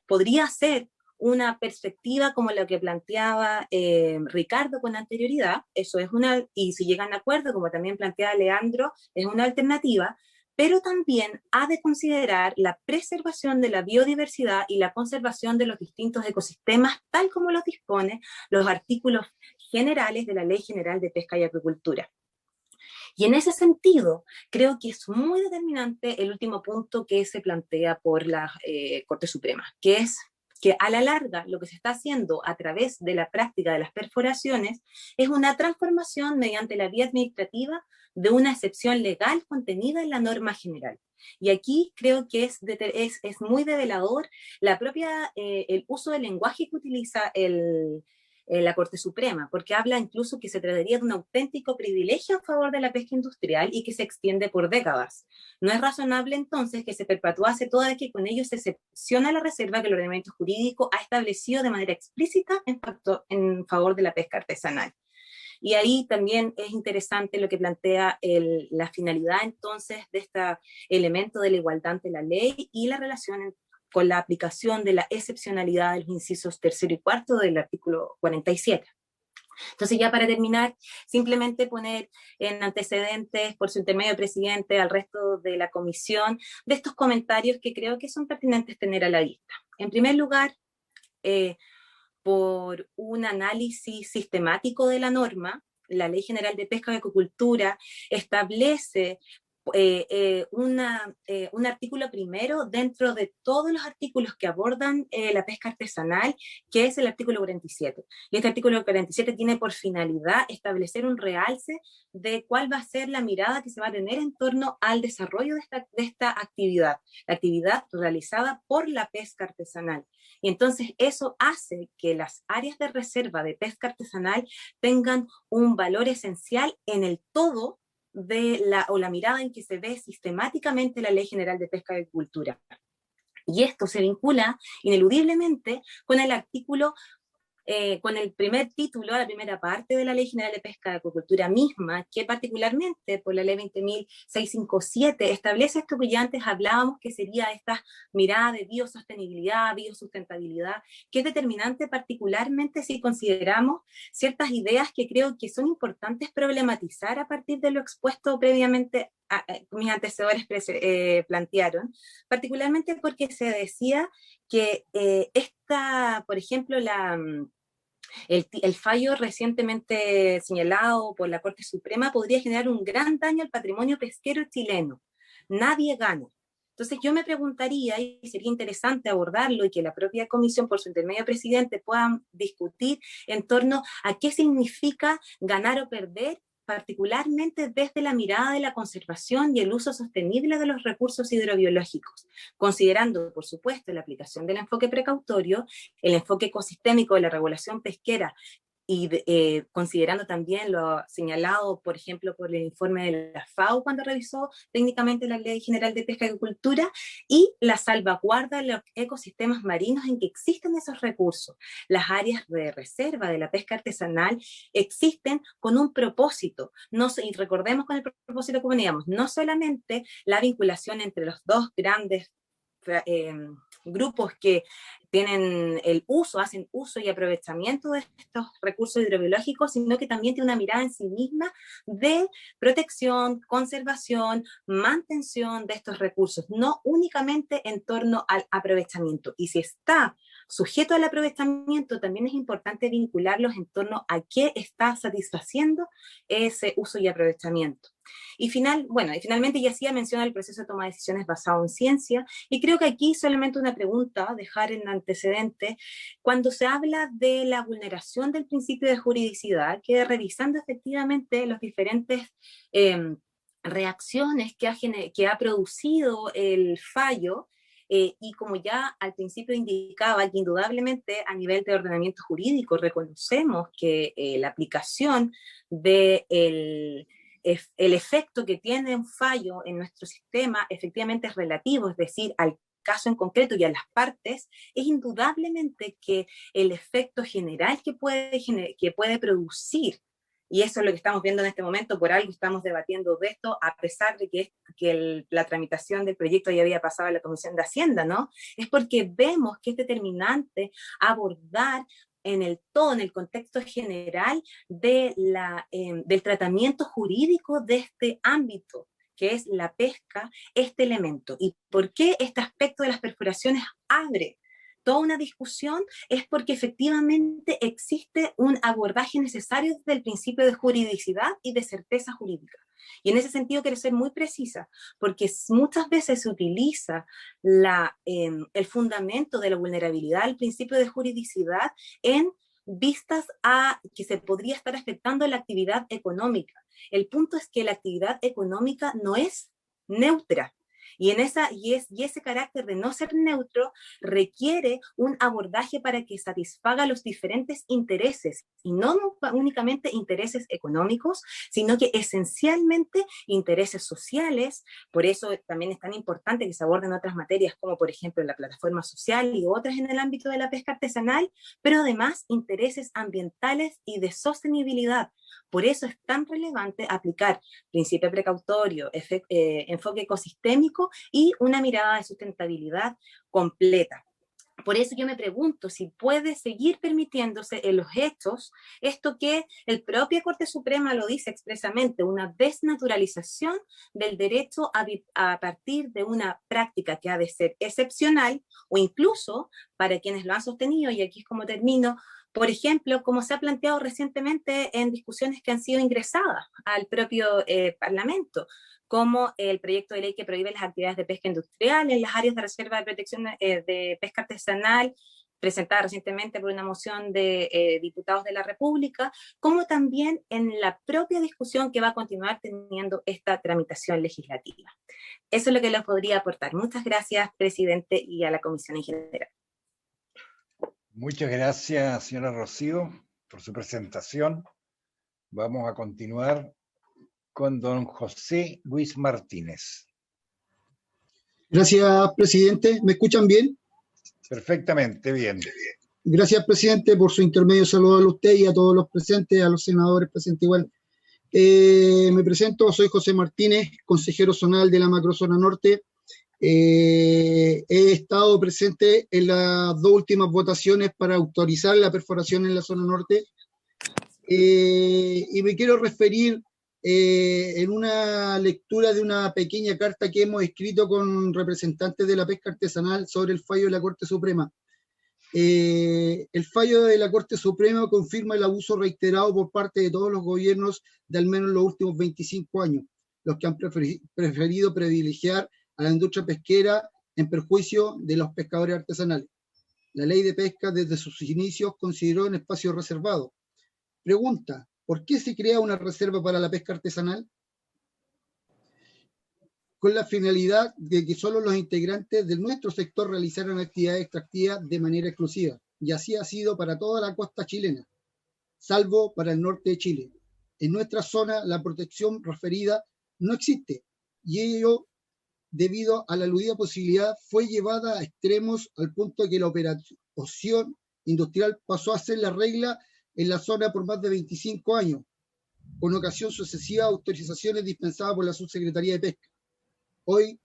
podría ser una perspectiva como la que planteaba Ricardo con anterioridad, eso es y si llegan a acuerdo, como también planteaba Leandro, es una alternativa, pero también ha de considerar la preservación de la biodiversidad y la conservación de los distintos ecosistemas, tal como los dispone los artículos generales de la Ley General de Pesca y Acuicultura. Y en ese sentido, creo que es muy determinante el último punto que se plantea por la Corte Suprema, que es que a la larga lo que se está haciendo a través de la práctica de las perforaciones es una transformación mediante la vía administrativa de una excepción legal contenida en la norma general. Y aquí creo que es muy develador el uso del lenguaje que utiliza la Corte Suprema, porque habla incluso que se trataría de un auténtico privilegio a favor de la pesca industrial y que se extiende por décadas. No es razonable entonces que se perpetuase toda vez que con ello se excepciona la reserva que el ordenamiento jurídico ha establecido de manera explícita en favor de la pesca artesanal. Y ahí también es interesante lo que plantea la finalidad entonces de este elemento de la igualdad ante la ley y la relación con la aplicación de la excepcionalidad de los incisos tercero y cuarto del artículo 47. Entonces, ya para terminar, simplemente poner en antecedentes, por su intermedio presidente, al resto de la comisión, de estos comentarios que creo que son pertinentes tener a la vista. En primer lugar, por un análisis sistemático de la norma, la Ley General de Pesca y Acuicultura establece un artículo primero dentro de todos los artículos que abordan la pesca artesanal, que es el artículo 47. Y este artículo 47 tiene por finalidad establecer un realce de cuál va a ser la mirada que se va a tener en torno al desarrollo de esta actividad, la actividad realizada por la pesca artesanal. Y entonces eso hace que las áreas de reserva de pesca artesanal tengan un valor esencial en el todo de la mirada en que se ve sistemáticamente la Ley General de Pesca y Agricultura. Y esto se vincula ineludiblemente con el artículo, con el primer título, la primera parte de la Ley General de Pesca y Acuicultura misma, que particularmente por la Ley 20.657 establece esto que ya antes hablábamos, que sería esta mirada de biosostenibilidad, biosustentabilidad, que es determinante particularmente si consideramos ciertas ideas que creo que son importantes problematizar a partir de lo expuesto previamente mis antecesores plantearon, particularmente porque se decía que por ejemplo, el fallo recientemente señalado por la Corte Suprema podría generar un gran daño al patrimonio pesquero chileno. Nadie gana. Entonces yo me preguntaría, y sería interesante abordarlo y que la propia comisión, por su intermedio presidente, puedan discutir en torno a qué significa ganar o perder, particularmente desde la mirada de la conservación y el uso sostenible de los recursos hidrobiológicos, considerando, por supuesto, la aplicación del enfoque precautorio, el enfoque ecosistémico de la regulación pesquera, y considerando también lo señalado, por ejemplo, por el informe de la FAO cuando revisó técnicamente la Ley General de Pesca y Agricultura, y la salvaguarda de los ecosistemas marinos en que existen esos recursos. Las áreas de reserva de la pesca artesanal existen con un propósito, y recordemos con el propósito que poníamos, no solamente la vinculación entre los dos grandes grupos que tienen hacen uso y aprovechamiento de estos recursos hidrobiológicos, sino que también tiene una mirada en sí misma de protección, conservación, mantención de estos recursos, no únicamente en torno al aprovechamiento. Y si está sujeto al aprovechamiento, también es importante vincularlos en torno a qué está satisfaciendo ese uso y aprovechamiento. Y finalmente ya hacía mención al proceso de toma de decisiones basado en ciencia, y creo que aquí solamente una pregunta, dejar en antecedente, cuando se habla de la vulneración del principio de juridicidad, que revisando efectivamente los diferentes reacciones que ha producido el fallo, y como ya al principio indicaba, que indudablemente a nivel de ordenamiento jurídico reconocemos que la aplicación del el efecto que tiene un fallo en nuestro sistema efectivamente es relativo, es decir, al caso en concreto y a las partes, es indudablemente que el efecto general que puede producir, y eso es lo que estamos viendo en este momento, por algo estamos debatiendo de esto, a pesar de que la tramitación del proyecto ya había pasado a la Comisión de Hacienda, ¿no? Es porque vemos que es determinante abordar en el contexto general del tratamiento jurídico de este ámbito, que es la pesca, este elemento. ¿Y por qué este aspecto de las perforaciones abre toda una discusión? Es porque efectivamente existe un abordaje necesario desde el principio de juridicidad y de certeza jurídica. Y en ese sentido quiero ser muy precisa, porque muchas veces se utiliza el fundamento de la vulnerabilidad, el principio de juridicidad, en vistas a que se podría estar afectando la actividad económica. El punto es que la actividad económica no es neutra. Y ese carácter de no ser neutro requiere un abordaje para que satisfaga los diferentes intereses, y no únicamente intereses económicos, sino que esencialmente intereses sociales. Por eso también es tan importante que se aborden otras materias, como por ejemplo la plataforma social y otras en el ámbito de la pesca artesanal, pero además intereses ambientales y de sostenibilidad. Por eso es tan relevante aplicar principio precautorio, enfoque ecosistémico y una mirada de sustentabilidad completa. Por eso yo me pregunto si puede seguir permitiéndose en los hechos esto que el propia Corte Suprema lo dice expresamente, una desnaturalización del derecho a partir de una práctica que ha de ser excepcional, o incluso, para quienes lo han sostenido, y aquí es como termino, Por ejemplo, como se ha planteado recientemente en discusiones que han sido ingresadas al propio Parlamento, como el proyecto de ley que prohíbe las actividades de pesca industrial en las áreas de reserva de protección de pesca artesanal, presentada recientemente por una moción de diputados de la República, como también en la propia discusión que va a continuar teniendo esta tramitación legislativa. Eso es lo que les podría aportar. Muchas gracias, presidente, y a la comisión en general. Muchas gracias, señora Rocío, por su presentación. Vamos a continuar con don José Luis Martínez. Gracias, presidente. ¿Me escuchan bien? Perfectamente, bien. Gracias, presidente, por su intermedio. Saludos a usted y a todos los presentes, a los senadores presentes igual. Me presento, soy José Martínez, consejero zonal de la macrozona norte. He estado presente en las dos últimas votaciones para autorizar la perforación en la zona norte. Y me quiero referir en una lectura de una pequeña carta que hemos escrito con representantes de la pesca artesanal sobre el fallo de la Corte Suprema. El fallo de la Corte Suprema confirma el abuso reiterado por parte de todos los gobiernos de al menos los últimos 25 años, los que han preferido privilegiar a la industria pesquera en perjuicio de los pescadores artesanales. La ley de pesca desde sus inicios consideró un espacio reservado. Pregunta, ¿por qué se crea una reserva para la pesca artesanal? Con la finalidad de que solo los integrantes de nuestro sector realizaran actividades extractivas de manera exclusiva, y así ha sido para toda la costa chilena, salvo para el norte de Chile. En nuestra zona la protección referida no existe, y ello, debido a la aludida posibilidad, fue llevada a extremos al punto de que la operación industrial pasó a ser la regla en la zona por más de 25 años, con ocasión sucesivas autorizaciones dispensadas por la Subsecretaría de Pesca. Hoy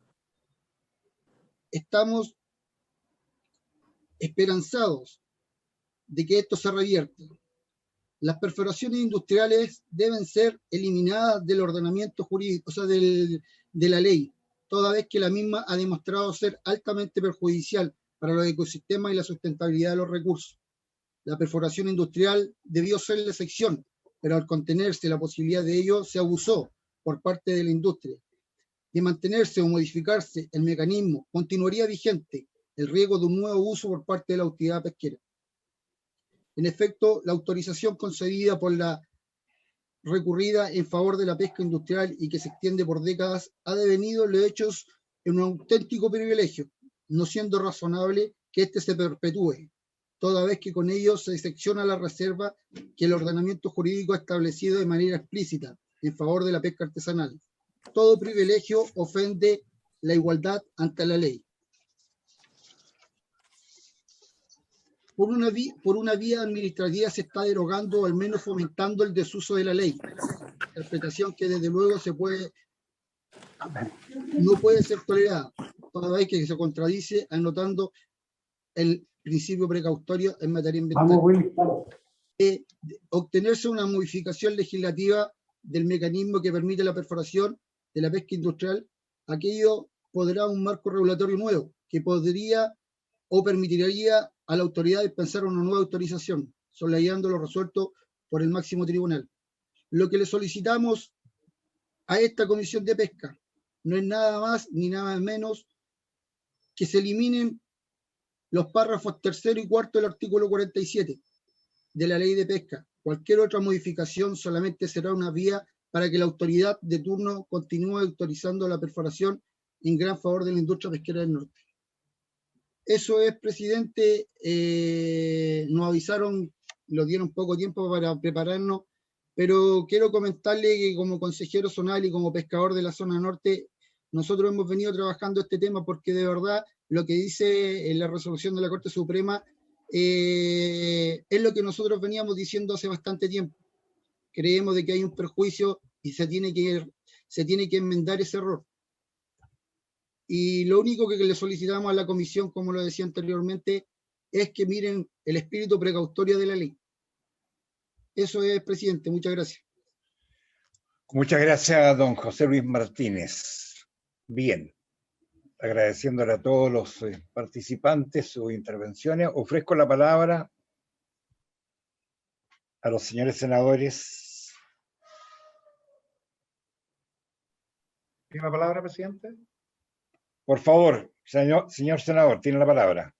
estamos esperanzados de que esto se revierta. Las perforaciones industriales deben ser eliminadas del ordenamiento jurídico, o sea, de la ley, toda vez que la misma ha demostrado ser altamente perjudicial para los ecosistemas y la sustentabilidad de los recursos. La perforación industrial debió ser la excepción, pero al contenerse la posibilidad de ello, se abusó por parte de la industria. De mantenerse o modificarse el mecanismo, continuaría vigente el riesgo de un nuevo uso por parte de la autoridad pesquera. En efecto, la autorización concedida por la recurrida en favor de la pesca industrial y que se extiende por décadas ha devenido los hechos en un auténtico privilegio, no siendo razonable que éste se perpetúe, toda vez que con ello se secciona la reserva que el ordenamiento jurídico ha establecido de manera explícita en favor de la pesca artesanal. Todo privilegio ofende la igualdad ante la ley. Por una vía administrativa se está derogando o al menos fomentando el desuso de la ley, interpretación que desde luego no puede ser tolerada, toda vez que se contradice anotando el principio precautorio en materia ambiental. Obtenerse una modificación legislativa del mecanismo que permite la perforación de la pesca industrial, aquello podrá un marco regulatorio nuevo que podría o permitiría a la autoridad dispensar una nueva autorización, soslayando lo resuelto por el máximo tribunal. Lo que le solicitamos a esta Comisión de Pesca no es nada más ni nada menos que se eliminen los párrafos 3º y 4º del artículo 47 de la Ley de Pesca. Cualquier otra modificación solamente será una vía para que la autoridad de turno continúe autorizando la perforación en gran favor de la industria pesquera del norte. Eso es, presidente. Nos avisaron, nos dieron poco tiempo para prepararnos, pero quiero comentarle que como consejero zonal y como pescador de la zona norte, nosotros hemos venido trabajando este tema porque de verdad lo que dice en la resolución de la Corte Suprema es lo que nosotros veníamos diciendo hace bastante tiempo. Creemos de que hay un perjuicio y se tiene que enmendar ese error. Y lo único que le solicitamos a la comisión, como lo decía anteriormente, es que miren el espíritu precautorio de la ley. Eso es, presidente. Muchas gracias. Muchas gracias, don José Luis Martínez. Bien, agradeciéndole a todos los participantes sus intervenciones, ofrezco la palabra a los señores senadores. ¿Tiene la palabra, presidente? Por favor, señor senador, tiene la palabra.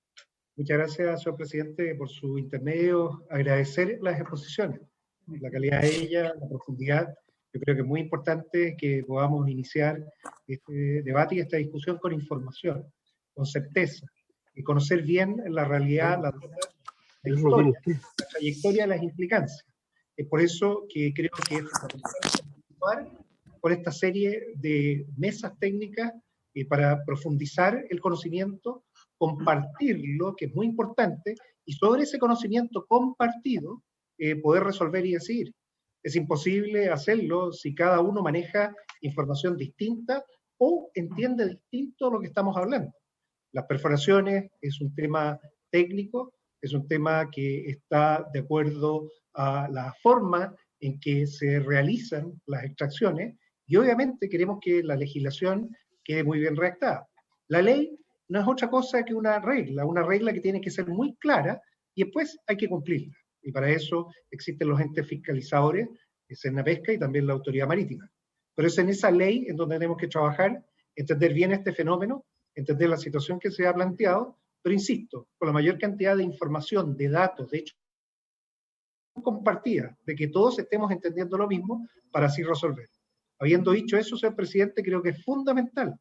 Muchas gracias, señor presidente, por su intermedio. Agradecer las exposiciones, la calidad de ellas, la profundidad. Yo creo que es muy importante que podamos iniciar este debate y esta discusión con información, con certeza, y conocer bien la realidad, la historia, la trayectoria, las implicancias. Es por eso que creo que es fundamental participar con esta serie de mesas técnicas para profundizar el conocimiento, compartirlo, que es muy importante, y sobre ese conocimiento compartido poder resolver y decidir. Es imposible hacerlo si cada uno maneja información distinta o entiende distinto lo que estamos hablando. Las perforaciones es un tema técnico, es un tema que está de acuerdo a la forma en que se realizan las extracciones, y obviamente queremos que la legislación quede muy bien redactada. La ley no es otra cosa que una regla que tiene que ser muy clara y después hay que cumplirla. Y para eso existen los entes fiscalizadores, Senapesca y también la Autoridad Marítima. Pero es en esa ley en donde tenemos que trabajar, entender bien este fenómeno, entender la situación que se ha planteado, pero insisto, con la mayor cantidad de información, de datos, de hecho, compartida, de que todos estemos entendiendo lo mismo para así resolver. Habiendo dicho eso, señor presidente, creo que es fundamental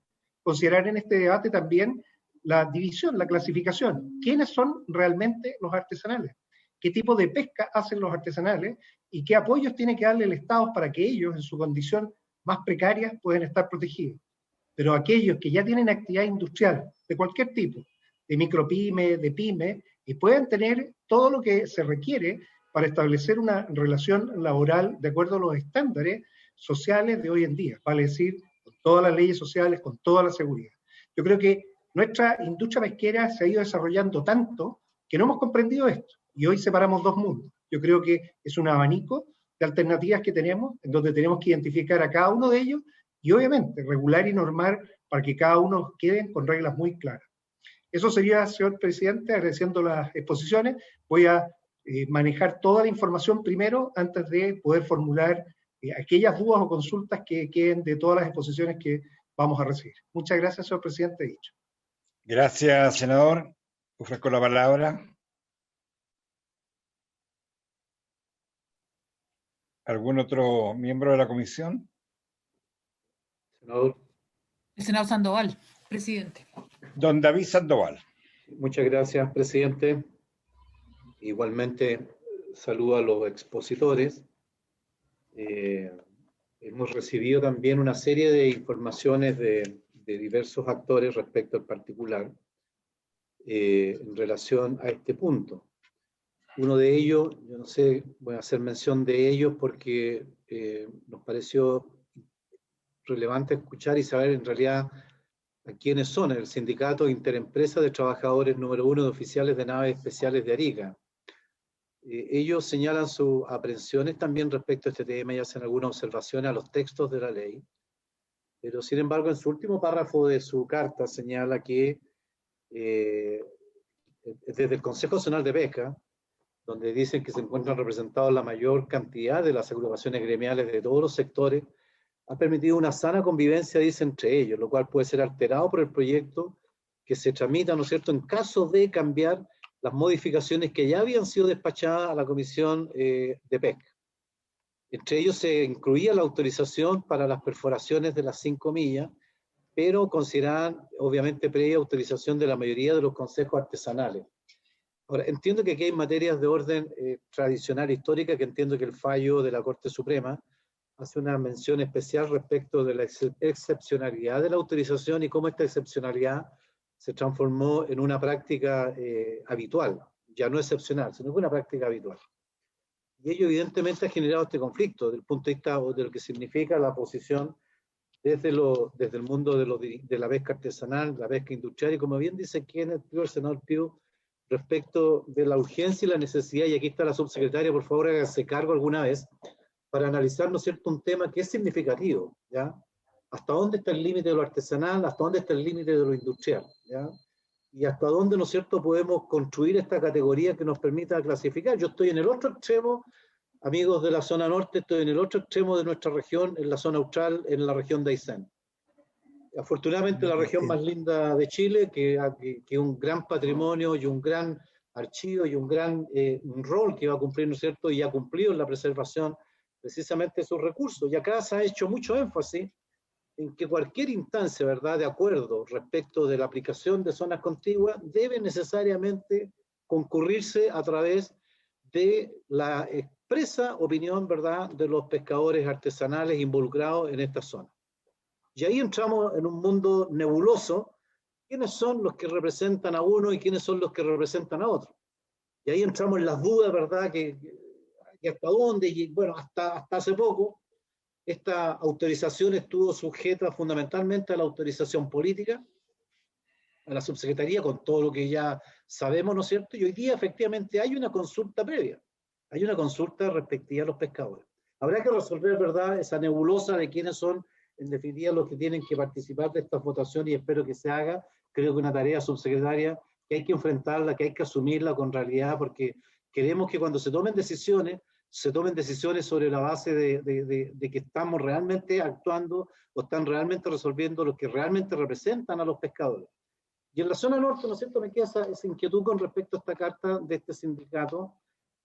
considerar en este debate también la división, la clasificación. ¿Quiénes son realmente los artesanales? ¿Qué tipo de pesca hacen los artesanales? ¿Y qué apoyos tiene que darle el Estado para que ellos, en su condición más precaria, puedan estar protegidos? Pero aquellos que ya tienen actividad industrial de cualquier tipo, de micropyme, de pyme, y pueden tener todo lo que se requiere para establecer una relación laboral de acuerdo a los estándares sociales de hoy en día, vale decir, con todas las leyes sociales, con toda la seguridad. Yo creo que nuestra industria pesquera se ha ido desarrollando tanto que no hemos comprendido esto, y hoy separamos dos mundos. Yo creo que es un abanico de alternativas que tenemos, en donde tenemos que identificar a cada uno de ellos, y obviamente regular y normar para que cada uno queden con reglas muy claras. Eso sería, señor presidente, agradeciendo las exposiciones. Voy a manejar toda la información primero antes de poder formular aquellas dudas o consultas que queden de todas las exposiciones que vamos a recibir. Muchas gracias, señor presidente. Dicho. Gracias, senador. Ofrezco la palabra. ¿Algún otro miembro de la comisión? Senador. El senador Sandoval, presidente. Don David Sandoval. Muchas gracias, presidente. Igualmente, saludo a los expositores. Hemos recibido también una serie de informaciones de diversos actores respecto al particular en relación a este punto. Uno de ellos, yo no sé, voy a hacer mención de ellos porque nos pareció relevante escuchar y saber en realidad a quiénes son el Sindicato Interempresa de Trabajadores número 1 de Oficiales de Naves Especiales de Arica. Ellos señalan sus aprehensiones también respecto a este tema y hacen algunas observaciones a los textos de la ley, pero sin embargo en su último párrafo de su carta señala que desde el Consejo Nacional de Pesca, donde dicen que se encuentran representados la mayor cantidad de las agrupaciones gremiales de todos los sectores, ha permitido una sana convivencia, dice, entre ellos, lo cual puede ser alterado por el proyecto que se tramita, ¿no es cierto?, en caso de cambiar las modificaciones que ya habían sido despachadas a la Comisión de Pesca. Entre ellos se incluía la autorización para las perforaciones de las 5 millas, pero consideraban, obviamente, previa autorización de la mayoría de los consejos artesanales. Ahora, entiendo que aquí hay materias de orden tradicional histórica, que entiendo que el fallo de la Corte Suprema hace una mención especial respecto de la excepcionalidad de la autorización y cómo esta excepcionalidad se transformó en una práctica habitual, ya no excepcional, sino que una práctica habitual. Y ello evidentemente ha generado este conflicto desde el punto de vista de lo que significa la posición desde el mundo de la pesca artesanal, la pesca industrial, y como bien dice aquí en el senador Pío, respecto de la urgencia y la necesidad, y aquí está la subsecretaria, por favor hágase cargo alguna vez, para analizar, ¿no es cierto?, un tema que es significativo, ¿ya? ¿Hasta dónde está el límite de lo artesanal? ¿Hasta dónde está el límite de lo industrial? ¿Ya? Y hasta dónde, ¿no es cierto?, podemos construir esta categoría que nos permita clasificar. Yo estoy en el otro extremo amigos de la zona norte, estoy en el otro extremo de nuestra región, en la zona austral, en la región de Aysén. Afortunadamente la región más linda de Chile, que un gran patrimonio y un gran archivo y un gran rol que va a cumplir, ¿no es cierto? Y ha cumplido en la preservación precisamente de sus recursos. Y acá se ha hecho mucho énfasis en que cualquier instancia, ¿verdad?, de acuerdo respecto de la aplicación de zonas contiguas debe necesariamente concurrirse a través de la expresa opinión, ¿verdad?, de los pescadores artesanales involucrados en esta zona. Y ahí entramos en un mundo nebuloso. ¿Quiénes son los que representan a uno y quiénes son los que representan a otro? Y ahí entramos en las dudas, ¿verdad?, que hasta dónde, y bueno, hasta hace poco, esta autorización estuvo sujeta fundamentalmente a la autorización política, a la subsecretaría, con todo lo que ya sabemos, ¿no es cierto? Y hoy día efectivamente hay una consulta previa, hay una consulta respectiva a los pescadores. Habrá que resolver, ¿verdad?, esa nebulosa de quiénes son, en definitiva, los que tienen que participar de esta votación, y espero que se haga. Creo que una tarea subsecretaria que hay que enfrentarla, que hay que asumirla con realidad, porque queremos que cuando se tomen decisiones sobre la base de que estamos realmente actuando o están realmente resolviendo lo que realmente representan a los pescadores. Y en la zona norte, ¿no es cierto?, me queda esa inquietud con respecto a esta carta de este sindicato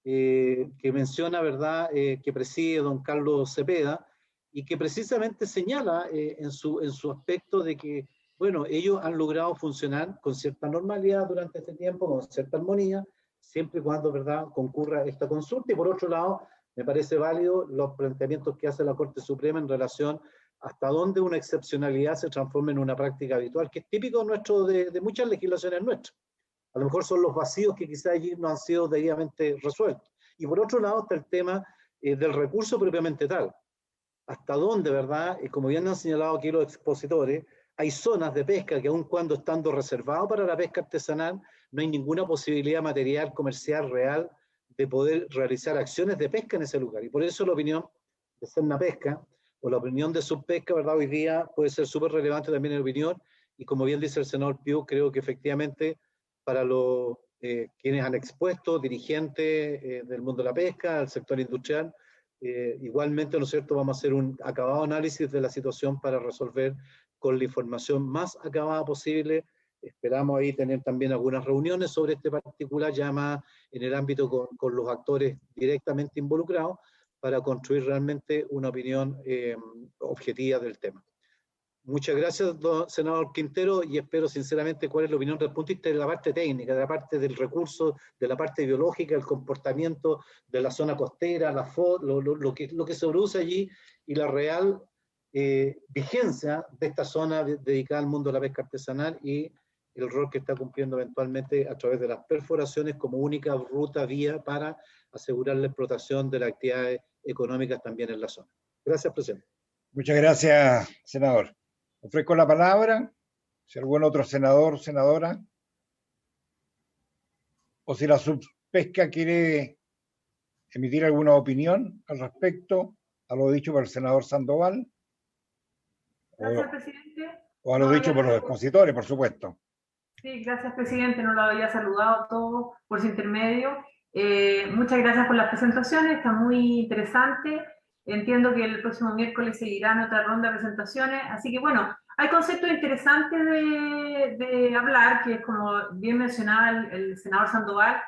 que menciona, ¿verdad?, que preside don Carlos Cepeda, y que precisamente señala en su aspecto de que, bueno, ellos han logrado funcionar con cierta normalidad durante este tiempo, con cierta armonía, siempre y cuando, ¿verdad?, concurra esta consulta. Y por otro lado, me parece válido los planteamientos que hace la Corte Suprema en relación hasta dónde una excepcionalidad se transforma en una práctica habitual, que es típico nuestro de muchas legislaciones nuestras. A lo mejor son los vacíos que quizás allí no han sido debidamente resueltos. Y por otro lado está el tema del recurso propiamente tal. Hasta dónde, ¿verdad? Como bien han señalado aquí los expositores, hay zonas de pesca que aun cuando estando reservados para la pesca artesanal, no hay ninguna posibilidad material, comercial, real, de poder realizar acciones de pesca en ese lugar. Y por eso la opinión de Cernapesca o la opinión de Subpesca, ¿verdad?, hoy día puede ser súper relevante también en opinión. Y como bien dice el senador Piu, creo que efectivamente para los quienes han expuesto, dirigentes del mundo de la pesca, del sector industrial, igualmente, ¿no es cierto?, vamos a hacer un acabado análisis de la situación para resolver con la información más acabada posible. Esperamos ahí tener también algunas reuniones sobre este particular, ya más en el ámbito con los actores directamente involucrados, para construir realmente una opinión objetiva del tema. Muchas gracias, senador Quintero, y espero sinceramente cuál es la opinión desde el punto de vista de la parte técnica, de la parte del recurso, de la parte biológica, el comportamiento de la zona costera, lo que se produce allí y la real vigencia de esta zona dedicada al mundo de la pesca artesanal y el rol que está cumpliendo eventualmente a través de las perforaciones como única ruta, vía para asegurar la explotación de las actividades económicas también en la zona. Gracias, presidente. Muchas gracias, senador. Ofrezco la palabra, si algún otro senador o senadora, o si la subpesca quiere emitir alguna opinión al respecto a lo dicho por el senador Sandoval. Gracias, presidente. O a lo dicho por los expositores, por supuesto. Sí, gracias, presidente. No lo había saludado a todos por su intermedio. Muchas gracias por las presentaciones, está muy interesante. Entiendo que el próximo miércoles seguirán otra ronda de presentaciones. Así que, bueno, hay conceptos interesantes de hablar, que es como bien mencionaba el senador Sandoval,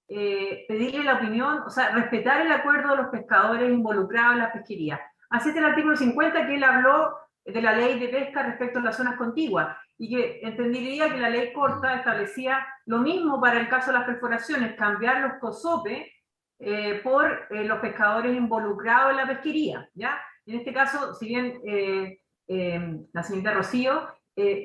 pedirle la opinión, o sea, respetar el acuerdo de los pescadores involucrados en la pesquería. Así es el artículo 50, que él habló de la ley de pesca respecto a las zonas contiguas, y que entendería que la ley corta establecía lo mismo para el caso de las perforaciones, cambiar los COSOPE por los pescadores involucrados en la pesquería, ¿ya? En este caso, si bien la señorita Rocío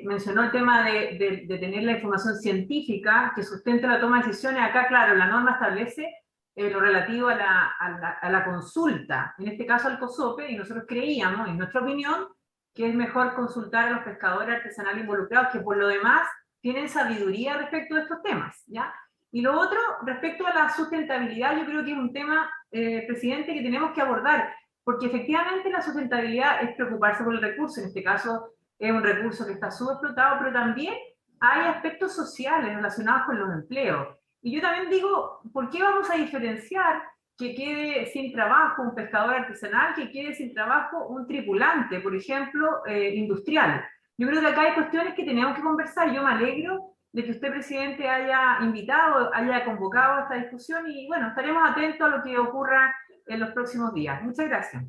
mencionó el tema de tener la información científica que sustente la toma de decisiones, acá, claro, la norma establece lo relativo a la consulta, en este caso al COSOPE, y nosotros creíamos, en nuestra opinión, que es mejor consultar a los pescadores artesanales involucrados, que por lo demás tienen sabiduría respecto de estos temas, ¿ya? Y lo otro, respecto a la sustentabilidad, yo creo que es un tema, presidente, que tenemos que abordar, porque efectivamente la sustentabilidad es preocuparse por el recurso, en este caso es un recurso que está subexplotado, pero también hay aspectos sociales relacionados con los empleos. Y yo también digo, ¿por qué vamos a diferenciar que quede sin trabajo un pescador artesanal, que quede sin trabajo un tripulante, por ejemplo, industrial. Yo creo que acá hay cuestiones que tenemos que conversar. Yo me alegro de que usted, presidente, haya invitado, haya convocado a esta discusión y bueno, estaremos atentos a lo que ocurra en los próximos días. Muchas gracias.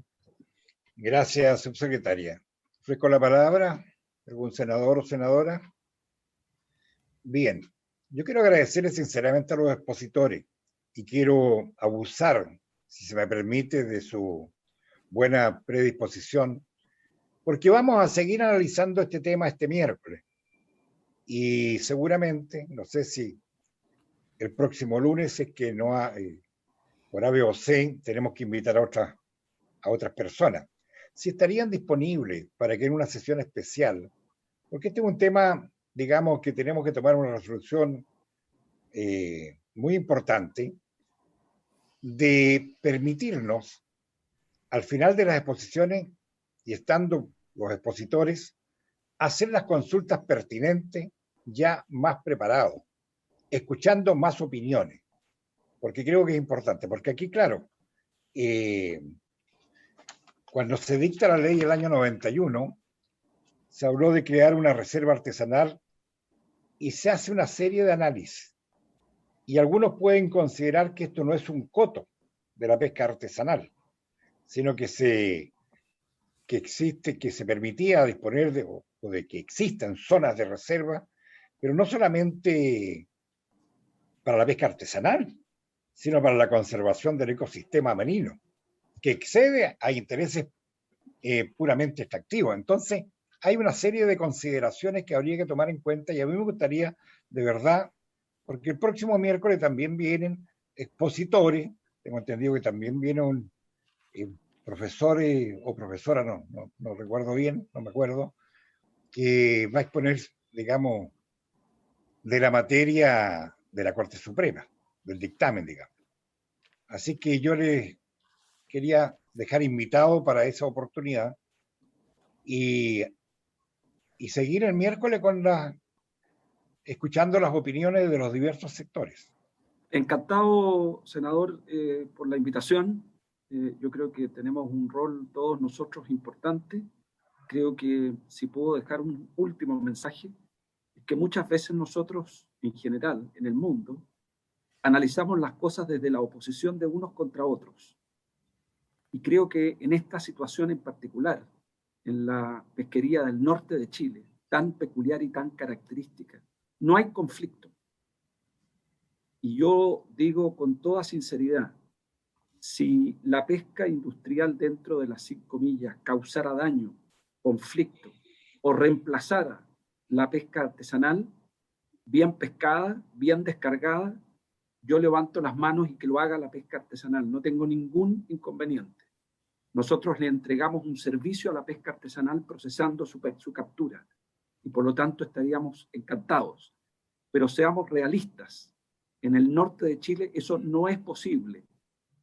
Gracias, subsecretaria. Ofrezco la palabra. ¿Algún senador o senadora? Bien, yo quiero agradecerle sinceramente a los expositores y quiero abusar, si se me permite, de su buena predisposición, porque vamos a seguir analizando este tema este miércoles. Y seguramente, no sé si el próximo lunes, es que no hay, por A, B o C, tenemos que invitar a otras personas. Si estarían disponibles para que en una sesión especial, porque este es un tema, digamos, que tenemos que tomar una resolución muy importante, de permitirnos, al final de las exposiciones, y estando los expositores, hacer las consultas pertinentes ya más preparados, escuchando más opiniones, porque creo que es importante, porque aquí, claro, cuando se dicta la ley el año 91, se habló de crear una reserva artesanal y se hace una serie de análisis. Y algunos pueden considerar que esto no es un coto de la pesca artesanal, sino que se permitía disponer o de que existan zonas de reserva, pero no solamente para la pesca artesanal, sino para la conservación del ecosistema marino, que excede a intereses puramente extractivos. Entonces, hay una serie de consideraciones que habría que tomar en cuenta y a mí me gustaría, de verdad, porque el próximo miércoles también vienen expositores, tengo entendido que también viene un profesor o profesora, no recuerdo bien, no me acuerdo, que va a exponer, digamos, de la materia de la Corte Suprema, del dictamen, digamos. Así que yo les quería dejar invitado para esa oportunidad y seguir el miércoles escuchando las opiniones de los diversos sectores. Encantado, senador, por la invitación. Yo creo que tenemos un rol todos nosotros importante. Creo que si puedo dejar un último mensaje, es que muchas veces nosotros, en general, en el mundo, analizamos las cosas desde la oposición de unos contra otros. Y creo que en esta situación en particular, en la pesquería del norte de Chile, tan peculiar y tan característica, no hay conflicto. Y yo digo con toda sinceridad, si la pesca industrial dentro de las 5 millas causara daño, conflicto o reemplazara la pesca artesanal, bien pescada, bien descargada, yo levanto las manos y que lo haga la pesca artesanal. No tengo ningún inconveniente. Nosotros le entregamos un servicio a la pesca artesanal procesando su captura y por lo tanto estaríamos encantados. Pero seamos realistas. En el norte de Chile eso no es posible,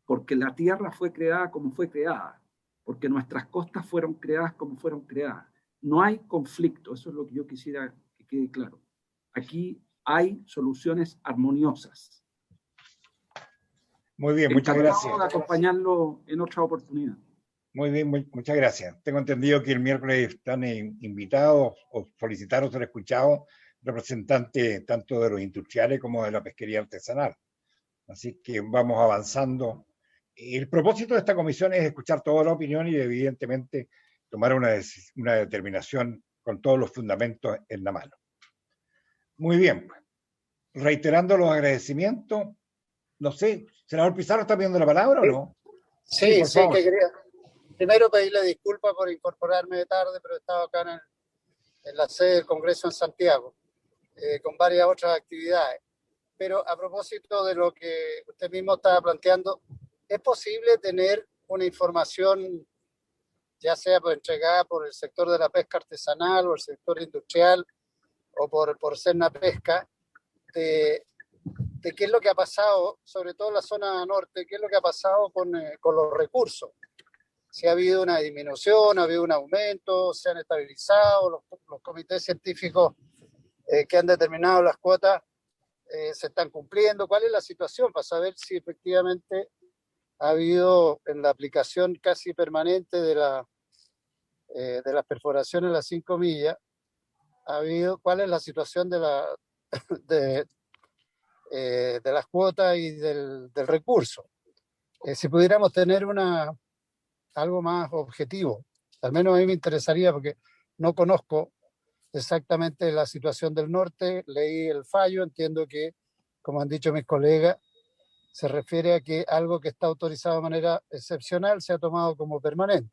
porque la tierra fue creada como fue creada, porque nuestras costas fueron creadas como fueron creadas. No hay conflicto, eso es lo que yo quisiera que quede claro. Aquí hay soluciones armoniosas. Muy bien, muchas gracias. De acompañarlo en otra oportunidad. Muy bien, muchas gracias. Tengo entendido que el miércoles están invitados o solicitaron ser escuchados representantes tanto de los industriales como de la pesquería artesanal. Así que vamos avanzando. El propósito de esta comisión es escuchar toda la opinión y evidentemente tomar una determinación con todos los fundamentos en la mano. Muy bien, pues. Reiterando los agradecimientos, no sé, senador Pizarro, ¿está pidiendo la palabra o no? Sí, que quería primero pedirle disculpas por incorporarme de tarde, pero estaba acá en la sede del Congreso en Santiago, con varias otras actividades. Pero a propósito de lo que usted mismo estaba planteando, ¿es posible tener una información, ya sea entregada por el sector de la pesca artesanal o el sector industrial o por Cernapesca, de qué es lo que ha pasado, sobre todo en la zona norte, qué es lo que ha pasado con los recursos? Si ha habido una disminución, ha habido un aumento, se han estabilizado, los comités científicos que han determinado las cuotas se están cumpliendo. ¿Cuál es la situación para saber si efectivamente ha habido en la aplicación casi permanente de las perforaciones en las 5 millas, cuál es la situación de las cuotas y del recurso. Si pudiéramos tener algo más objetivo, al menos a mí me interesaría, porque no conozco exactamente la situación del norte, leí el fallo, entiendo que, como han dicho mis colegas, se refiere a que algo que está autorizado de manera excepcional se ha tomado como permanente.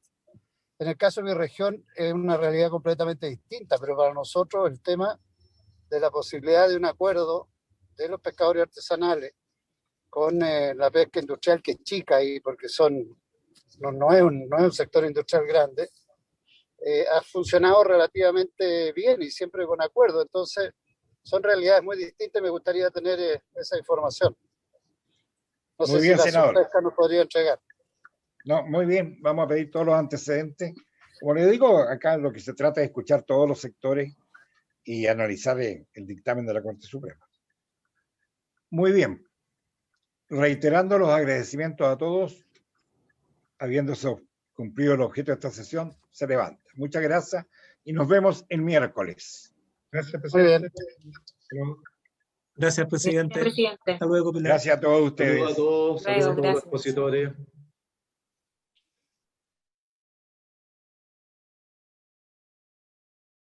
En el caso de mi región es una realidad completamente distinta, pero para nosotros el tema de la posibilidad de un acuerdo de los pescadores artesanales con la pesca industrial, que es chica ahí, porque no es un sector industrial grande, ha funcionado relativamente bien y siempre con acuerdo. Entonces, son realidades muy distintas y me gustaría tener esa información. No Muy sé bien, si la senador. subpesca nos podría entregar. No, muy bien, vamos a pedir todos los antecedentes. Como le digo, acá lo que se trata es escuchar todos los sectores y analizar el dictamen de la Corte Suprema. Muy bien. Reiterando los agradecimientos a todos, habiéndose cumplido el objeto de esta sesión, se levanta. Muchas gracias y nos vemos el miércoles. Gracias, Muy bien. presidente. Gracias, presidente. Presidente. Hasta luego, Pilar. Gracias a todos ustedes. Saludos a todos, saludos a todos los Gracias. expositores.